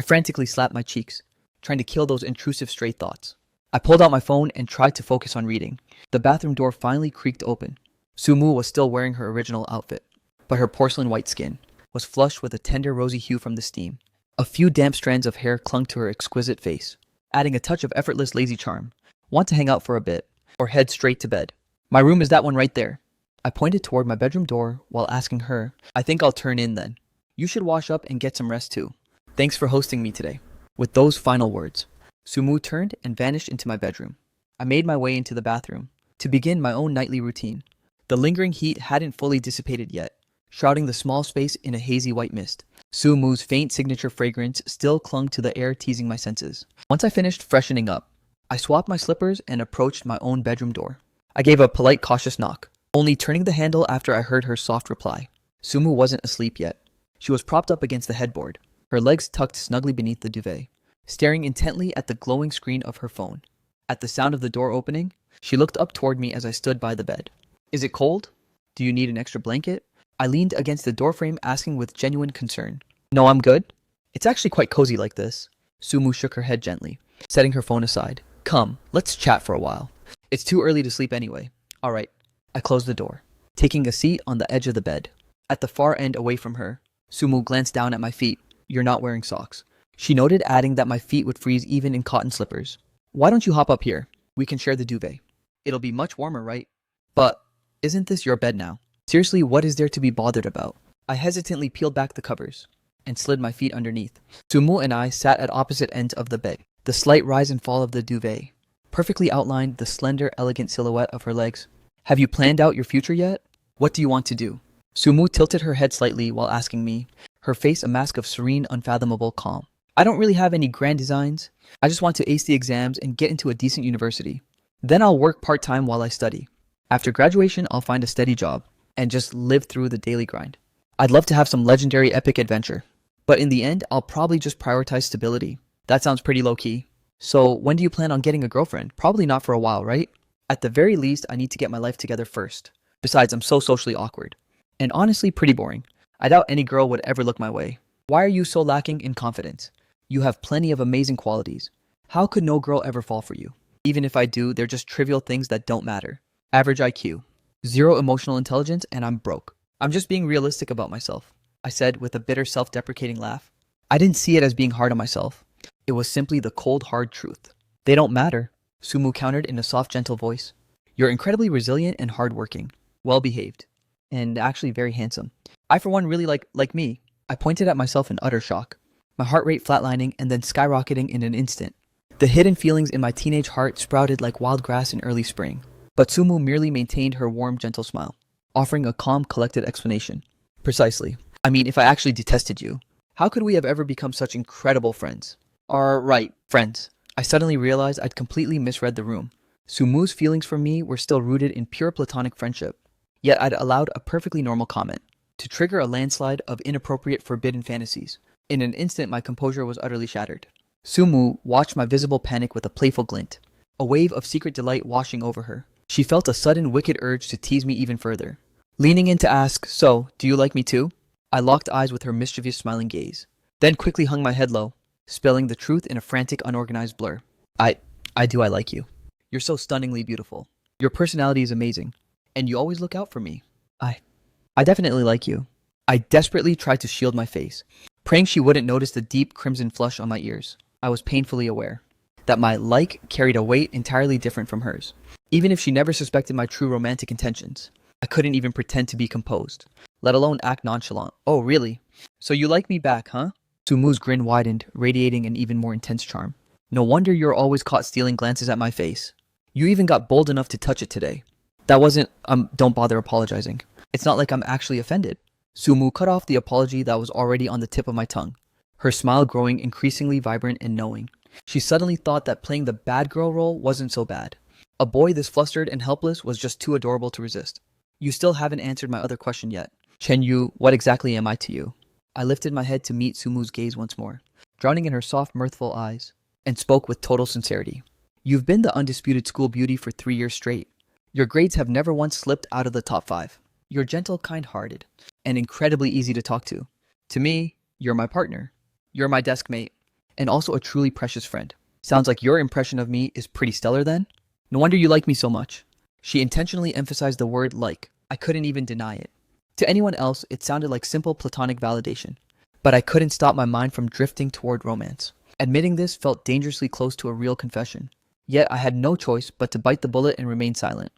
frantically slapped my cheeks, trying to kill those intrusive stray thoughts. I pulled out my phone and tried to focus on reading. The bathroom door finally creaked open. Sumu was still wearing her original outfit, but her porcelain white skin was flushed with a tender rosy hue from the steam. A few damp strands of hair clung to her exquisite face, adding a touch of effortless lazy charm. Want to hang out for a bit, or head straight to bed? My room is that one right there. I pointed toward my bedroom door while asking her, I think I'll turn in then. You should wash up and get some rest too. Thanks for hosting me today. With those final words, Sumu turned and vanished into my bedroom. I made my way into the bathroom to begin my own nightly routine. The lingering heat hadn't fully dissipated yet, shrouding the small space in a hazy white mist. Sumu's faint signature fragrance still clung to the air, teasing my senses. Once I finished freshening up, I swapped my slippers and approached my own bedroom door. I gave a polite, cautious knock, only turning the handle after I heard her soft reply. Sumu wasn't asleep yet. She was propped up against the headboard, her legs tucked snugly beneath the duvet, staring intently at the glowing screen of her phone. At the sound of the door opening, she looked up toward me as I stood by the bed. Is it cold? Do you need an extra blanket? I leaned against the doorframe, asking with genuine concern. No, I'm good. It's actually quite cozy like this. Sumu shook her head gently, setting her phone aside. Come, let's chat for a while. It's too early to sleep anyway. All right. I closed the door, taking a seat on the edge of the bed. At the far end away from her, Sumu glanced down at my feet. You're not wearing socks. She noted, adding that my feet would freeze even in cotton slippers. Why don't you hop up here? We can share the duvet. It'll be much warmer, right? But isn't this your bed now? Seriously, what is there to be bothered about? I hesitantly peeled back the covers and slid my feet underneath. Sumu and I sat at opposite ends of the bed. The slight rise and fall of the duvet perfectly outlined the slender, elegant silhouette of her legs. Have you planned out your future yet? What do you want to do? Sumu tilted her head slightly while asking me, her face a mask of serene, unfathomable calm. I don't really have any grand designs. I just want to ace the exams and get into a decent university. Then I'll work part-time while I study. After graduation, I'll find a steady job and just live through the daily grind. I'd love to have some legendary epic adventure, but in the end, I'll probably just prioritize stability. That sounds pretty low-key. So when do you plan on getting a girlfriend? Probably not for a while, right? At the very least, I need to get my life together first. Besides, I'm so socially awkward. And honestly, pretty boring. I doubt any girl would ever look my way. Why are you so lacking in confidence? You have plenty of amazing qualities. How could no girl ever fall for you? Even if I do, they're just trivial things that don't matter. Average IQ. 0 emotional intelligence, and I'm broke. I'm just being realistic about myself, I said with a bitter self-deprecating laugh. I didn't see it as being hard on myself. It was simply the cold, hard truth. They don't matter, Sumu countered in a soft, gentle voice. You're incredibly resilient and hardworking, well-behaved, and actually very handsome. I, for one, really like me. I pointed at myself in utter shock, my heart rate flatlining and then skyrocketing in an instant. The hidden feelings in my teenage heart sprouted like wild grass in early spring. But Sumu merely maintained her warm, gentle smile, offering a calm, collected explanation. Precisely. I mean, if I actually detested you, how could we have ever become such incredible friends? Right, friends. I suddenly realized I'd completely misread the room. Sumu's feelings for me were still rooted in pure platonic friendship. Yet I'd allowed a perfectly normal comment to trigger a landslide of inappropriate, forbidden fantasies. In an instant, my composure was utterly shattered. Sumu watched my visible panic with a playful glint, a wave of secret delight washing over her. She felt a sudden wicked urge to tease me even further. Leaning in to ask, so, do you like me too? I locked eyes with her mischievous smiling gaze, then quickly hung my head low, spelling the truth in a frantic, unorganized blur. I like you. You're so stunningly beautiful. Your personality is amazing, and you always look out for me. I definitely like you. I desperately tried to shield my face, praying she wouldn't notice the deep crimson flush on my ears. I was painfully aware that my like carried a weight entirely different from hers. Even if she never suspected my true romantic intentions, I couldn't even pretend to be composed, let alone act nonchalant. Oh, really? So you like me back, huh? Sumu's grin widened, radiating an even more intense charm. No wonder you're always caught stealing glances at my face. You even got bold enough to touch it today. That wasn't, don't bother apologizing. It's not like I'm actually offended. Sumu cut off the apology that was already on the tip of my tongue, her smile growing increasingly vibrant and knowing. She suddenly thought that playing the bad girl role wasn't so bad. A boy this flustered and helpless was just too adorable to resist. You still haven't answered my other question yet. Chen Yu, what exactly am I to you? I lifted my head to meet Sumu's gaze once more, drowning in her soft, mirthful eyes, and spoke with total sincerity. You've been the undisputed school beauty for 3 years straight. Your grades have never once slipped out of the top 5. You're gentle, kind-hearted, and incredibly easy to talk to. To me, you're my partner. You're my desk mate, and also a truly precious friend. Sounds like your impression of me is pretty stellar then? No wonder you like me so much. She intentionally emphasized the word like. I couldn't even deny it. To anyone else, it sounded like simple platonic validation. But I couldn't stop my mind from drifting toward romance. Admitting this felt dangerously close to a real confession. Yet I had no choice but to bite the bullet and remain silent.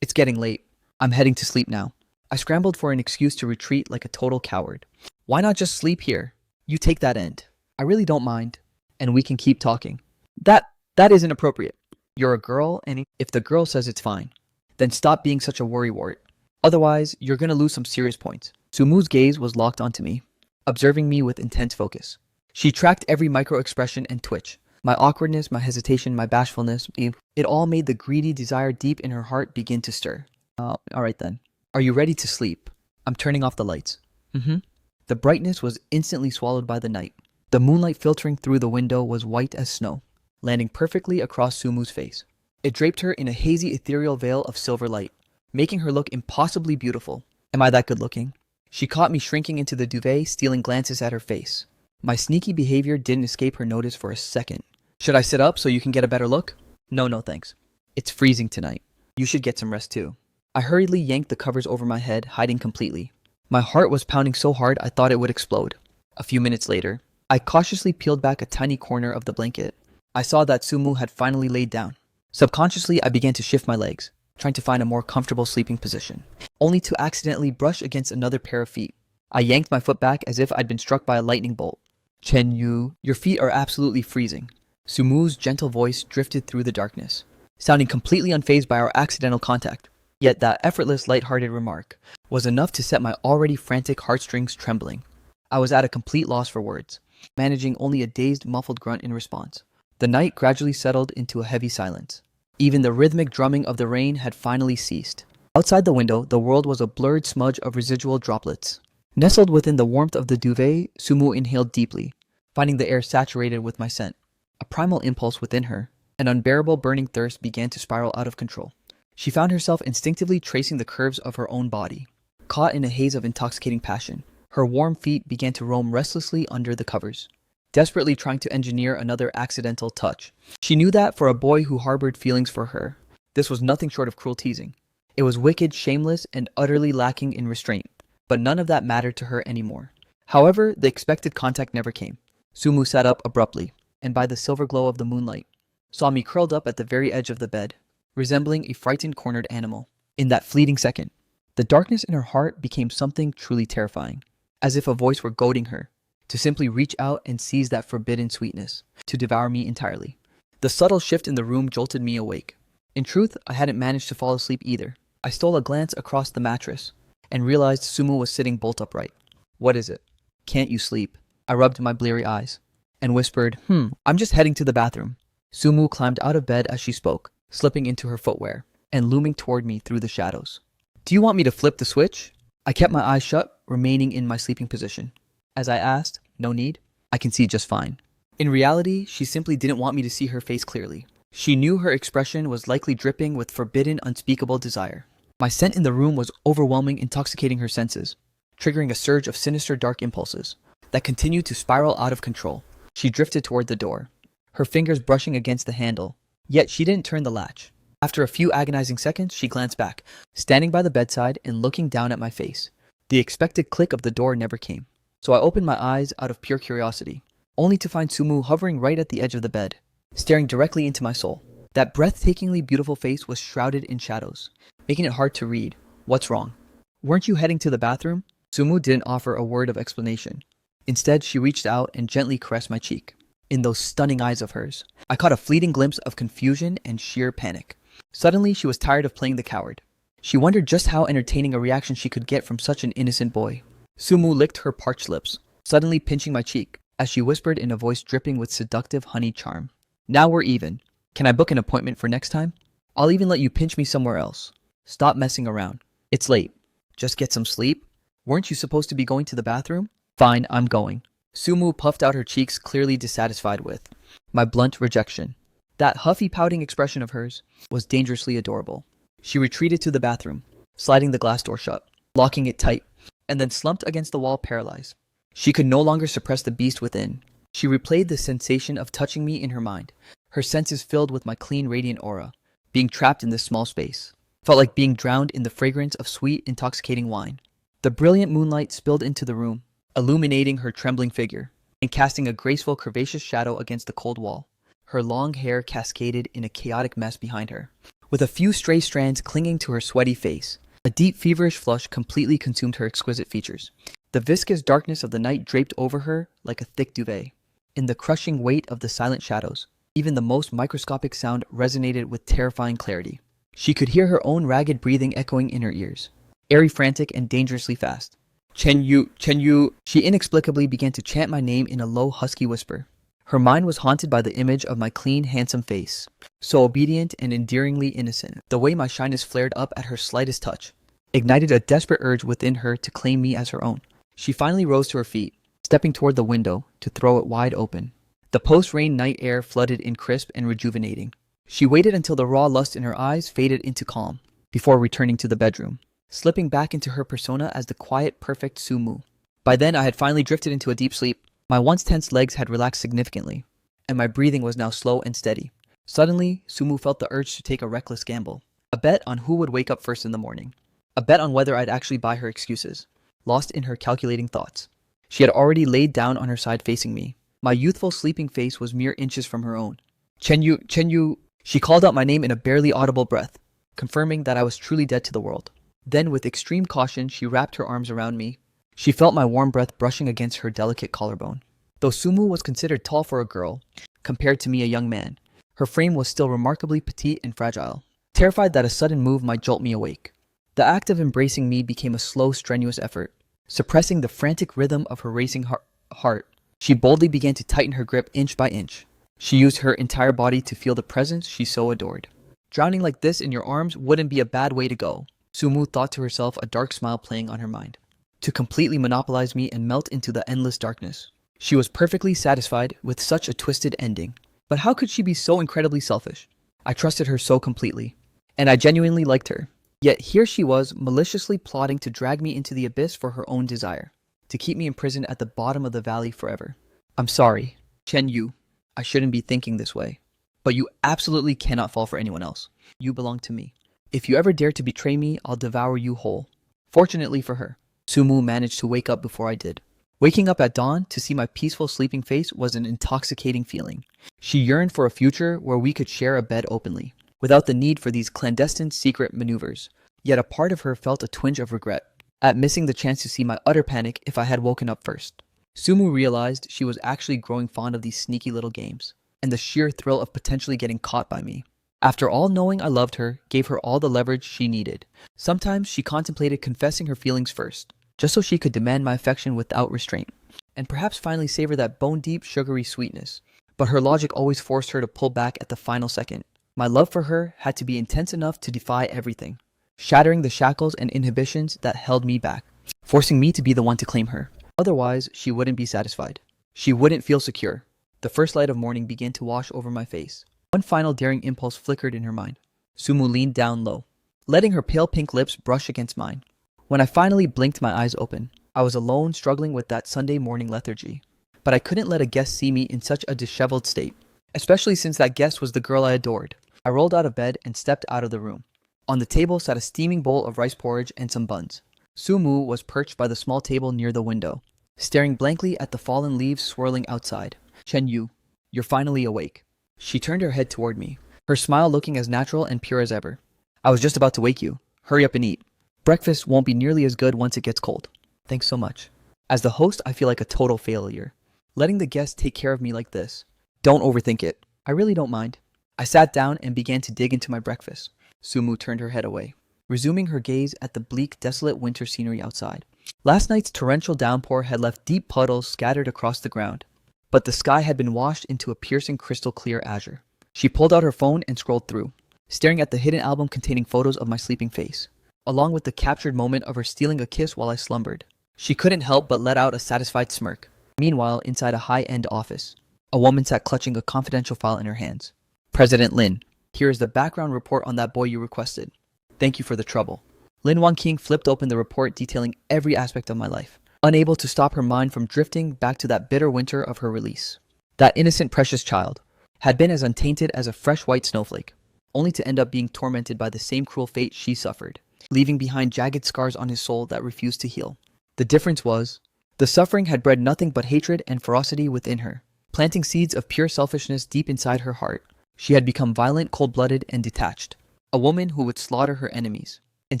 It's getting late. I'm heading to sleep now. I scrambled for an excuse to retreat like a total coward. Why not just sleep here? You take that end. I really don't mind. And we can keep talking. That isn't appropriate. You're a girl, and if the girl says it's fine, then stop being such a worrywart. Otherwise, you're gonna lose some serious points. Sumu's gaze was locked onto me, observing me with intense focus. She tracked every micro-expression and twitch. My awkwardness, my hesitation, my bashfulness, it all made the greedy desire deep in her heart begin to stir. Alright then. Are you ready to sleep? I'm turning off the lights. The brightness was instantly swallowed by the night. The moonlight filtering through the window was white as snow, landing perfectly across Sumu's face. It draped her in a hazy ethereal veil of silver light, making her look impossibly beautiful. Am I that good looking? She caught me shrinking into the duvet, stealing glances at her face. My sneaky behavior didn't escape her notice for a second. Should I sit up so you can get a better look? No thanks. It's freezing tonight. You should get some rest too. I hurriedly yanked the covers over my head, hiding completely. My heart was pounding so hard I thought it would explode. A few minutes later, I cautiously peeled back a tiny corner of the blanket. I saw that Sumu had finally laid down. Subconsciously, I began to shift my legs, trying to find a more comfortable sleeping position, only to accidentally brush against another pair of feet. I yanked my foot back as if I'd been struck by a lightning bolt. Chen Yu, your feet are absolutely freezing. Sumu's gentle voice drifted through the darkness, sounding completely unfazed by our accidental contact. Yet that effortless, light-hearted remark was enough to set my already frantic heartstrings trembling. I was at a complete loss for words, managing only a dazed, muffled grunt in response. The night gradually settled into a heavy silence. Even the rhythmic drumming of the rain had finally ceased. Outside the window, the world was a blurred smudge of residual droplets. Nestled within the warmth of the duvet, Sumu inhaled deeply, finding the air saturated with my scent. A primal impulse within her, an unbearable burning thirst, began to spiral out of control. She found herself instinctively tracing the curves of her own body. Caught in a haze of intoxicating passion, her warm feet began to roam restlessly under the covers, desperately trying to engineer another accidental touch. She knew that for a boy who harbored feelings for her, this was nothing short of cruel teasing. It was wicked, shameless, and utterly lacking in restraint, but none of that mattered to her anymore. However, the expected contact never came. Sumu sat up abruptly, and by the silver glow of the moonlight, saw me curled up at the very edge of the bed, resembling a frightened, cornered animal. In that fleeting second, the darkness in her heart became something truly terrifying, as if a voice were goading her to simply reach out and seize that forbidden sweetness, to devour me entirely. The subtle shift in the room jolted me awake. In truth, I hadn't managed to fall asleep either. I stole a glance across the mattress and realized Sumu was sitting bolt upright. What is it? Can't you sleep? I rubbed my bleary eyes and whispered, I'm just heading to the bathroom. Sumu climbed out of bed as she spoke, slipping into her footwear and looming toward me through the shadows. Do you want me to flip the switch? I kept my eyes shut, remaining in my sleeping position. As I asked, no need. I can see just fine. In reality, she simply didn't want me to see her face clearly. She knew her expression was likely dripping with forbidden, unspeakable desire. My scent in the room was overwhelming, intoxicating her senses, triggering a surge of sinister, dark impulses that continued to spiral out of control. She drifted toward the door, her fingers brushing against the handle, yet she didn't turn the latch. After a few agonizing seconds, she glanced back, standing by the bedside and looking down at my face. The expected click of the door never came, so I opened my eyes out of pure curiosity, only to find Sumu hovering right at the edge of the bed, staring directly into my soul. That breathtakingly beautiful face was shrouded in shadows, making it hard to read. What's wrong? Weren't you heading to the bathroom? Sumu didn't offer a word of explanation. Instead, she reached out and gently caressed my cheek. In those stunning eyes of hers, I caught a fleeting glimpse of confusion and sheer panic. Suddenly, she was tired of playing the coward. She wondered just how entertaining a reaction she could get from such an innocent boy. Sumu licked her parched lips, suddenly pinching my cheek, as she whispered in a voice dripping with seductive honey charm. Now we're even. Can I book an appointment for next time? I'll even let you pinch me somewhere else. Stop messing around. It's late. Just get some sleep. Weren't you supposed to be going to the bathroom? Fine, I'm going. Sumu puffed out her cheeks, clearly dissatisfied with my blunt rejection. That huffy, pouting expression of hers was dangerously adorable. She retreated to the bathroom, sliding the glass door shut, locking it tight, and then slumped against the wall, paralyzed. She could no longer suppress the beast within. She replayed the sensation of touching me in her mind, her senses filled with my clean, radiant aura. Being trapped in this small space felt like being drowned in the fragrance of sweet, intoxicating wine. The brilliant moonlight spilled into the room, illuminating her trembling figure and casting a graceful, curvaceous shadow against the cold wall. Her long hair cascaded in a chaotic mess behind her, with a few stray strands clinging to her sweaty face. A deep, feverish flush completely consumed her exquisite features. The viscous darkness of the night draped over her like a thick duvet. In the crushing weight of the silent shadows, even the most microscopic sound resonated with terrifying clarity. She could hear her own ragged breathing echoing in her ears, airy, frantic, and dangerously fast. Chen Yu, Chen Yu. She inexplicably began to chant my name in a low, husky whisper. Her mind was haunted by the image of my clean, handsome face, so obedient and endearingly innocent. The way my shyness flared up at her slightest touch ignited a desperate urge within her to claim me as her own. She finally rose to her feet, stepping toward the window to throw it wide open. The post-rain night air flooded in crisp and rejuvenating. She waited until the raw lust in her eyes faded into calm, before returning to the bedroom, slipping back into her persona as the quiet, perfect Sumu. By then, I had finally drifted into a deep sleep. My once tense legs had relaxed significantly, and my breathing was now slow and steady. Suddenly, Sumu felt the urge to take a reckless gamble. A bet on who would wake up first in the morning. A bet on whether I'd actually buy her excuses, lost in her calculating thoughts. She had already laid down on her side facing me. My youthful sleeping face was mere inches from her own. Chen Yu, Chen Yu. She called out my name in a barely audible breath, confirming that I was truly dead to the world. Then, with extreme caution, she wrapped her arms around me. She felt my warm breath brushing against her delicate collarbone. Though Sumu was considered tall for a girl, compared to me a young man, her frame was still remarkably petite and fragile. Terrified that a sudden move might jolt me awake, the act of embracing me became a slow, strenuous effort. Suppressing the frantic rhythm of her racing heart, she boldly began to tighten her grip inch by inch. She used her entire body to feel the presence she so adored. Drowning like this in your arms wouldn't be a bad way to go, Sumu thought to herself, a dark smile playing on her mind. To completely monopolize me and melt into the endless darkness. She was perfectly satisfied with such a twisted ending. But how could she be so incredibly selfish? I trusted her so completely, and I genuinely liked her. Yet here she was, maliciously plotting to drag me into the abyss for her own desire, to keep me imprisoned at the bottom of the valley forever. I'm sorry, Chen Yu. I shouldn't be thinking this way. But you absolutely cannot fall for anyone else. You belong to me. If you ever dare to betray me, I'll devour you whole. Fortunately for her, Sumu managed to wake up before I did. Waking up at dawn to see my peaceful sleeping face was an intoxicating feeling. She yearned for a future where we could share a bed openly, without the need for these clandestine secret maneuvers. Yet a part of her felt a twinge of regret at missing the chance to see my utter panic if I had woken up first. Sumu realized she was actually growing fond of these sneaky little games, and the sheer thrill of potentially getting caught by me. After all, knowing I loved her gave her all the leverage she needed. Sometimes she contemplated confessing her feelings first, just so she could demand my affection without restraint, and perhaps finally savor that bone-deep, sugary sweetness. But her logic always forced her to pull back at the final second. My love for her had to be intense enough to defy everything, shattering the shackles and inhibitions that held me back, forcing me to be the one to claim her. Otherwise, she wouldn't be satisfied. She wouldn't feel secure. The first light of morning began to wash over my face. One final daring impulse flickered in her mind. Sumu leaned down low, letting her pale pink lips brush against mine. When I finally blinked my eyes open, I was alone, struggling with that Sunday morning lethargy. But I couldn't let a guest see me in such a disheveled state, especially since that guest was the girl I adored. I rolled out of bed and stepped out of the room. On the table sat a steaming bowl of rice porridge and some buns. Sumu was perched by the small table near the window, staring blankly at the fallen leaves swirling outside. Chen Yu, you're finally awake. She turned her head toward me, her smile looking as natural and pure as ever. I was just about to wake you. Hurry up and eat. Breakfast won't be nearly as good once it gets cold. Thanks so much. As the host, I feel like a total failure. Letting the guests take care of me like this. Don't overthink it. I really don't mind. I sat down and began to dig into my breakfast. Sumu turned her head away, resuming her gaze at the bleak, desolate winter scenery outside. Last night's torrential downpour had left deep puddles scattered across the ground, but the sky had been washed into a piercing crystal-clear azure. She pulled out her phone and scrolled through, staring at the hidden album containing photos of my sleeping face, along with the captured moment of her stealing a kiss while I slumbered. She couldn't help but let out a satisfied smirk. Meanwhile, inside a high-end office, a woman sat clutching a confidential file in her hands. President Lin, here is the background report on that boy you requested. Thank you for the trouble. Lin Wanqing flipped open the report detailing every aspect of my life, unable to stop her mind from drifting back to that bitter winter of her release. That innocent, precious child had been as untainted as a fresh white snowflake, only to end up being tormented by the same cruel fate she suffered. leaving behind jagged scars on his soul that refused to heal. The difference was, the suffering had bred nothing but hatred and ferocity within her, planting seeds of pure selfishness deep inside her heart. She had become violent, cold-blooded, and detached, a woman who would slaughter her enemies and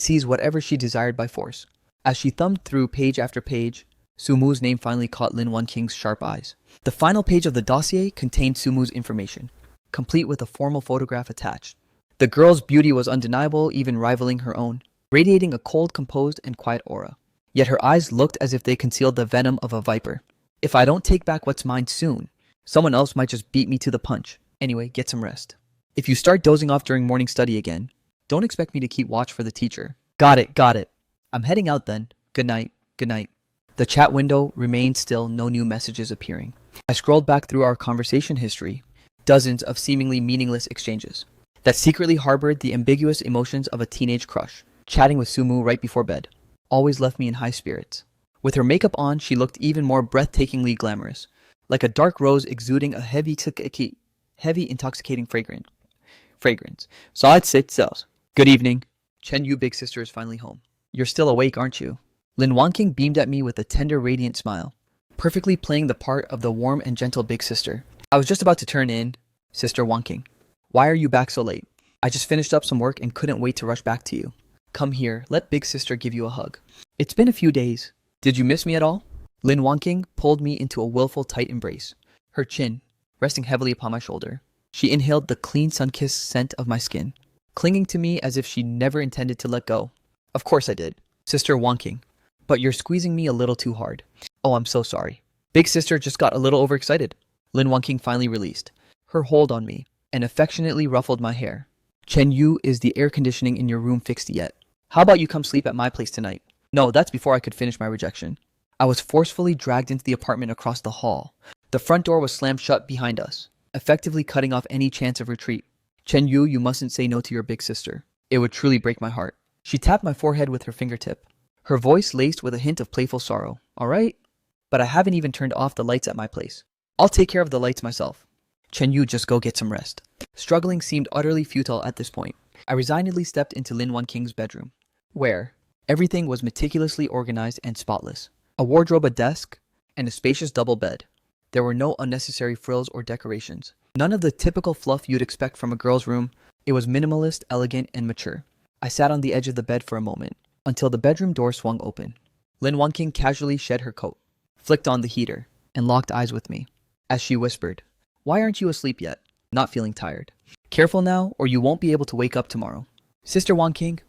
seize whatever she desired by force. As she thumbed through page after page, Sumu's name finally caught Lin Wanqing's sharp eyes. The final page of the dossier contained Sumu's information, complete with a formal photograph attached. The girl's beauty was undeniable, even rivaling her own, radiating a cold, composed, and quiet aura. Yet her eyes looked as if they concealed the venom of a viper. If I don't take back what's mine soon, someone else might just beat me to the punch. Anyway, get some rest. If you start dozing off during morning study again, don't expect me to keep watch for the teacher. Got it. I'm heading out then. Good night. The chat window remained still, no new messages appearing. I scrolled back through our conversation history, dozens of seemingly meaningless exchanges that secretly harbored the ambiguous emotions of a teenage crush. Chatting with Sumu right before bed always left me in high spirits. With her makeup on, she looked even more breathtakingly glamorous, like a dark rose exuding a heavy intoxicating fragrance. Solid 6 cells. Good evening. Chen Yu big sister is finally home. You're still awake, aren't you? Lin Wanqing beamed at me with a tender, radiant smile, perfectly playing the part of the warm and gentle big sister. I was just about to turn in, Sister Wanqing. Why are you back so late? I just finished up some work and couldn't wait to rush back to you. Come here, let big sister give you a hug. It's been a few days. Did you miss me at all? Lin Wanqing pulled me into a willful tight embrace, her chin resting heavily upon my shoulder. She inhaled the clean sun-kissed scent of my skin, clinging to me as if she never intended to let go. Of course I did, Sister Wanqing. But you're squeezing me a little too hard. Oh, I'm so sorry. Big sister just got a little overexcited. Lin Wanqing finally released her hold on me and affectionately ruffled my hair. Chen Yu, is the air conditioning in your room fixed yet? How about you come sleep at my place tonight? No, that's before I could finish my rejection. I was forcefully dragged into the apartment across the hall. The front door was slammed shut behind us, effectively cutting off any chance of retreat. Chen Yu, you mustn't say no to your big sister. It would truly break my heart. She tapped my forehead with her fingertip, her voice laced with a hint of playful sorrow. All right, but I haven't even turned off the lights at my place. I'll take care of the lights myself. Chen Yu, just go get some rest. Struggling seemed utterly futile at this point. I resignedly stepped into Lin Wanqing's bedroom, where everything was meticulously organized and spotless. A wardrobe, a desk, and a spacious double bed. There were no unnecessary frills or decorations. None of the typical fluff you'd expect from a girl's room. It was minimalist, elegant, and mature. I sat on the edge of the bed for a moment, until the bedroom door swung open. Lin Wanqing casually shed her coat, flicked on the heater, and locked eyes with me, as she whispered, "Why aren't you asleep yet? Not feeling tired? Careful now, or you won't be able to wake up tomorrow." Sister Wanqing,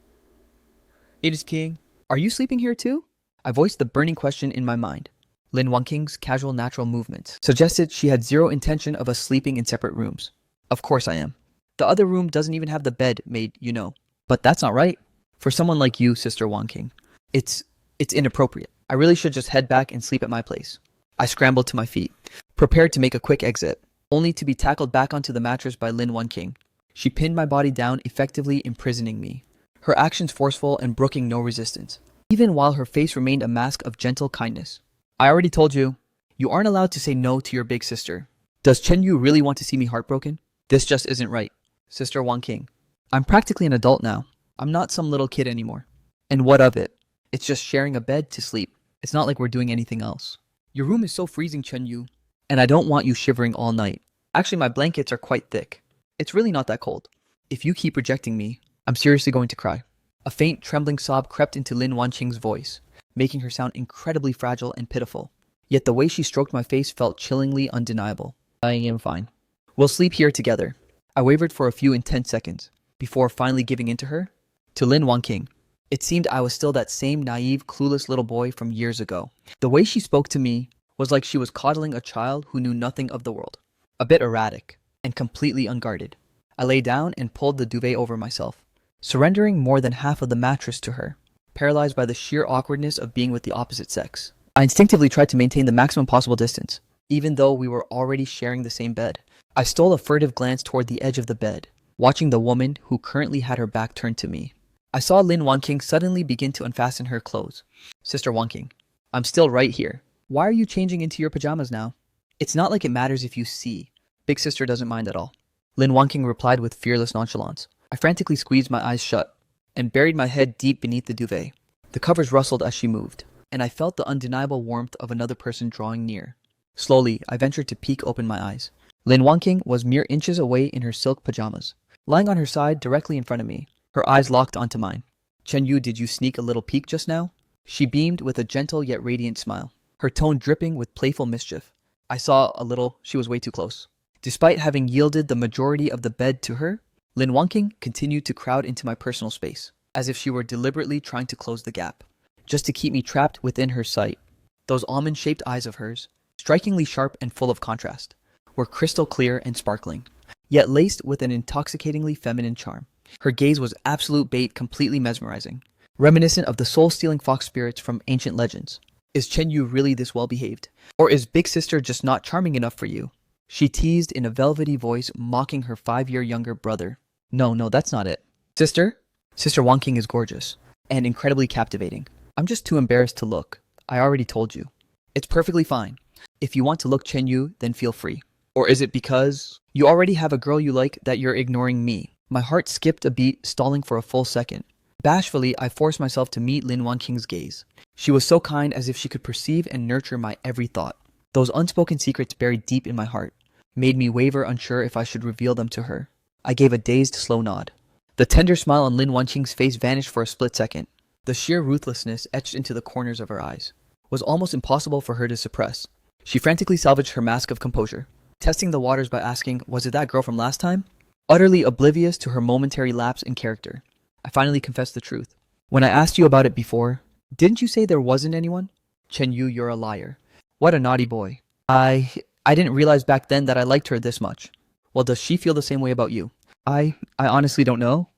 it is King. Are you sleeping here too? I voiced the burning question in my mind. Lin Wanqing's casual, natural movements suggested she had zero intention of us sleeping in separate rooms. Of course I am. The other room doesn't even have the bed made, you know. But that's not right. For someone like you, Sister Wanqing, it's inappropriate. I really should just head back and sleep at my place. I scrambled to my feet, prepared to make a quick exit, only to be tackled back onto the mattress by Lin Wanqing. She pinned my body down, effectively imprisoning me, her actions forceful and brooking no resistance, even while her face remained a mask of gentle kindness. I already told you, you aren't allowed to say no to your big sister. Does Chen Yu really want to see me heartbroken? This just isn't right. Sister Wanqing, I'm practically an adult now. I'm not some little kid anymore. And what of it? It's just sharing a bed to sleep. It's not like we're doing anything else. Your room is so freezing, Chen Yu, and I don't want you shivering all night. Actually, my blankets are quite thick. It's really not that cold. If you keep rejecting me, I'm seriously going to cry. A faint, trembling sob crept into Lin Wanqing's voice, making her sound incredibly fragile and pitiful. Yet the way she stroked my face felt chillingly undeniable. I am fine. We'll sleep here together. I wavered for a few intense seconds, before finally giving in to her. To Lin Wanqing, it seemed I was still that same naive, clueless little boy from years ago. The way she spoke to me was like she was coddling a child who knew nothing of the world. A bit erratic, and completely unguarded. I lay down and pulled the duvet over myself, surrendering more than half of the mattress to her, paralyzed by the sheer awkwardness of being with the opposite sex. I instinctively tried to maintain the maximum possible distance, even though we were already sharing the same bed. I stole a furtive glance toward the edge of the bed, watching the woman who currently had her back turned to me. I saw Lin Wanqing suddenly begin to unfasten her clothes. Sister Wanqing, I'm still right here. Why are you changing into your pajamas now? It's not like it matters if you see. Big sister doesn't mind at all. Lin Wanqing replied with fearless nonchalance. I frantically squeezed my eyes shut and buried my head deep beneath the duvet. The covers rustled as she moved, and I felt the undeniable warmth of another person drawing near. Slowly, I ventured to peek open my eyes. Lin Wanqing was mere inches away in her silk pajamas, lying on her side directly in front of me, her eyes locked onto mine. "Chen Yu, did you sneak a little peek just now?" She beamed with a gentle yet radiant smile, her tone dripping with playful mischief. I saw a little. She was way too close. Despite having yielded the majority of the bed to her, Lin Wanqing continued to crowd into my personal space, as if she were deliberately trying to close the gap, just to keep me trapped within her sight. Those almond-shaped eyes of hers, strikingly sharp and full of contrast, were crystal clear and sparkling, yet laced with an intoxicatingly feminine charm. Her gaze was absolute bait, completely mesmerizing, reminiscent of the soul-stealing fox spirits from ancient legends. Is Chen Yu really this well-behaved? Or is Big Sister just not charming enough for you? She teased in a velvety voice, mocking her 5-year younger brother. No, that's not it. Sister Wanqing is gorgeous, and incredibly captivating. I'm just too embarrassed to look. I already told you. It's perfectly fine. If you want to look Chen Yu, then feel free. Or is it because you already have a girl you like that you're ignoring me? My heart skipped a beat, stalling for a full second. Bashfully, I forced myself to meet Lin Wanqing's gaze. She was so kind, as if she could perceive and nurture my every thought. Those unspoken secrets buried deep in my heart made me waver, unsure if I should reveal them to her. I gave a dazed, slow nod. The tender smile on Lin Wanqing's face vanished for a split second. The sheer ruthlessness etched into the corners of her eyes was almost impossible for her to suppress. She frantically salvaged her mask of composure, testing the waters by asking, "Was it that girl from last time?" Utterly oblivious to her momentary lapse in character, I finally confessed the truth. "When I asked you about it before, didn't you say there wasn't anyone?" "Chen Yu, you're a liar." "What a naughty boy." I didn't realize back then that I liked her this much." "Well, does she feel the same way about you?" I honestly don't know."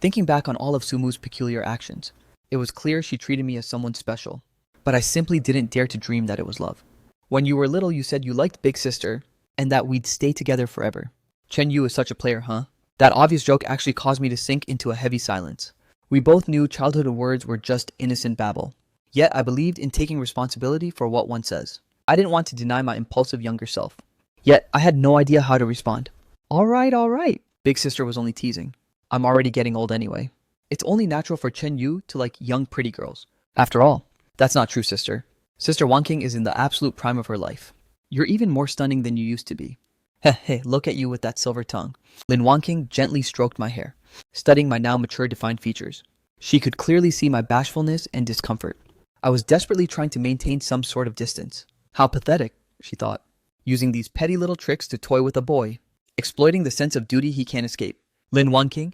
Thinking back on all of Sumu's peculiar actions, it was clear she treated me as someone special, but I simply didn't dare to dream that it was love. "When you were little, you said you liked Big Sister, and that we'd stay together forever. Chen Yu is such a player, huh?" That obvious joke actually caused me to sink into a heavy silence. We both knew childhood words were just innocent babble, yet I believed in taking responsibility for what one says. I didn't want to deny my impulsive younger self, yet I had no idea how to respond. All right. Big Sister was only teasing. I'm already getting old anyway. It's only natural for Chen Yu to like young pretty girls. After all, that's not true, sister. Sister Wanqing is in the absolute prime of her life. You're even more stunning than you used to be. Hey, look at you with that silver tongue. Lin Wanqing gently stroked my hair, studying my now mature defined features. She could clearly see my bashfulness and discomfort. I was desperately trying to maintain some sort of distance. How pathetic, she thought, using these petty little tricks to toy with a boy, exploiting the sense of duty he can't escape. Lin Wanqing?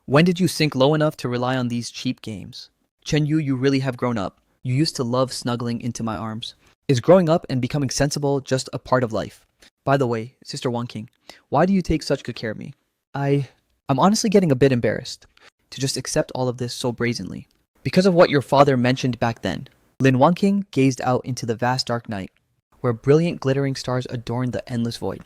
When did you sink low enough to rely on these cheap games? Chen Yu, you really have grown up. You used to love snuggling into my arms. Is growing up and becoming sensible just a part of life? By the way, Sister Wanqing, why do you take such good care of me? I'm honestly getting a bit embarrassed to just accept all of this so brazenly. Because of what your father mentioned back then. Lin Wanqing gazed out into the vast dark night, where brilliant glittering stars adorned the endless void.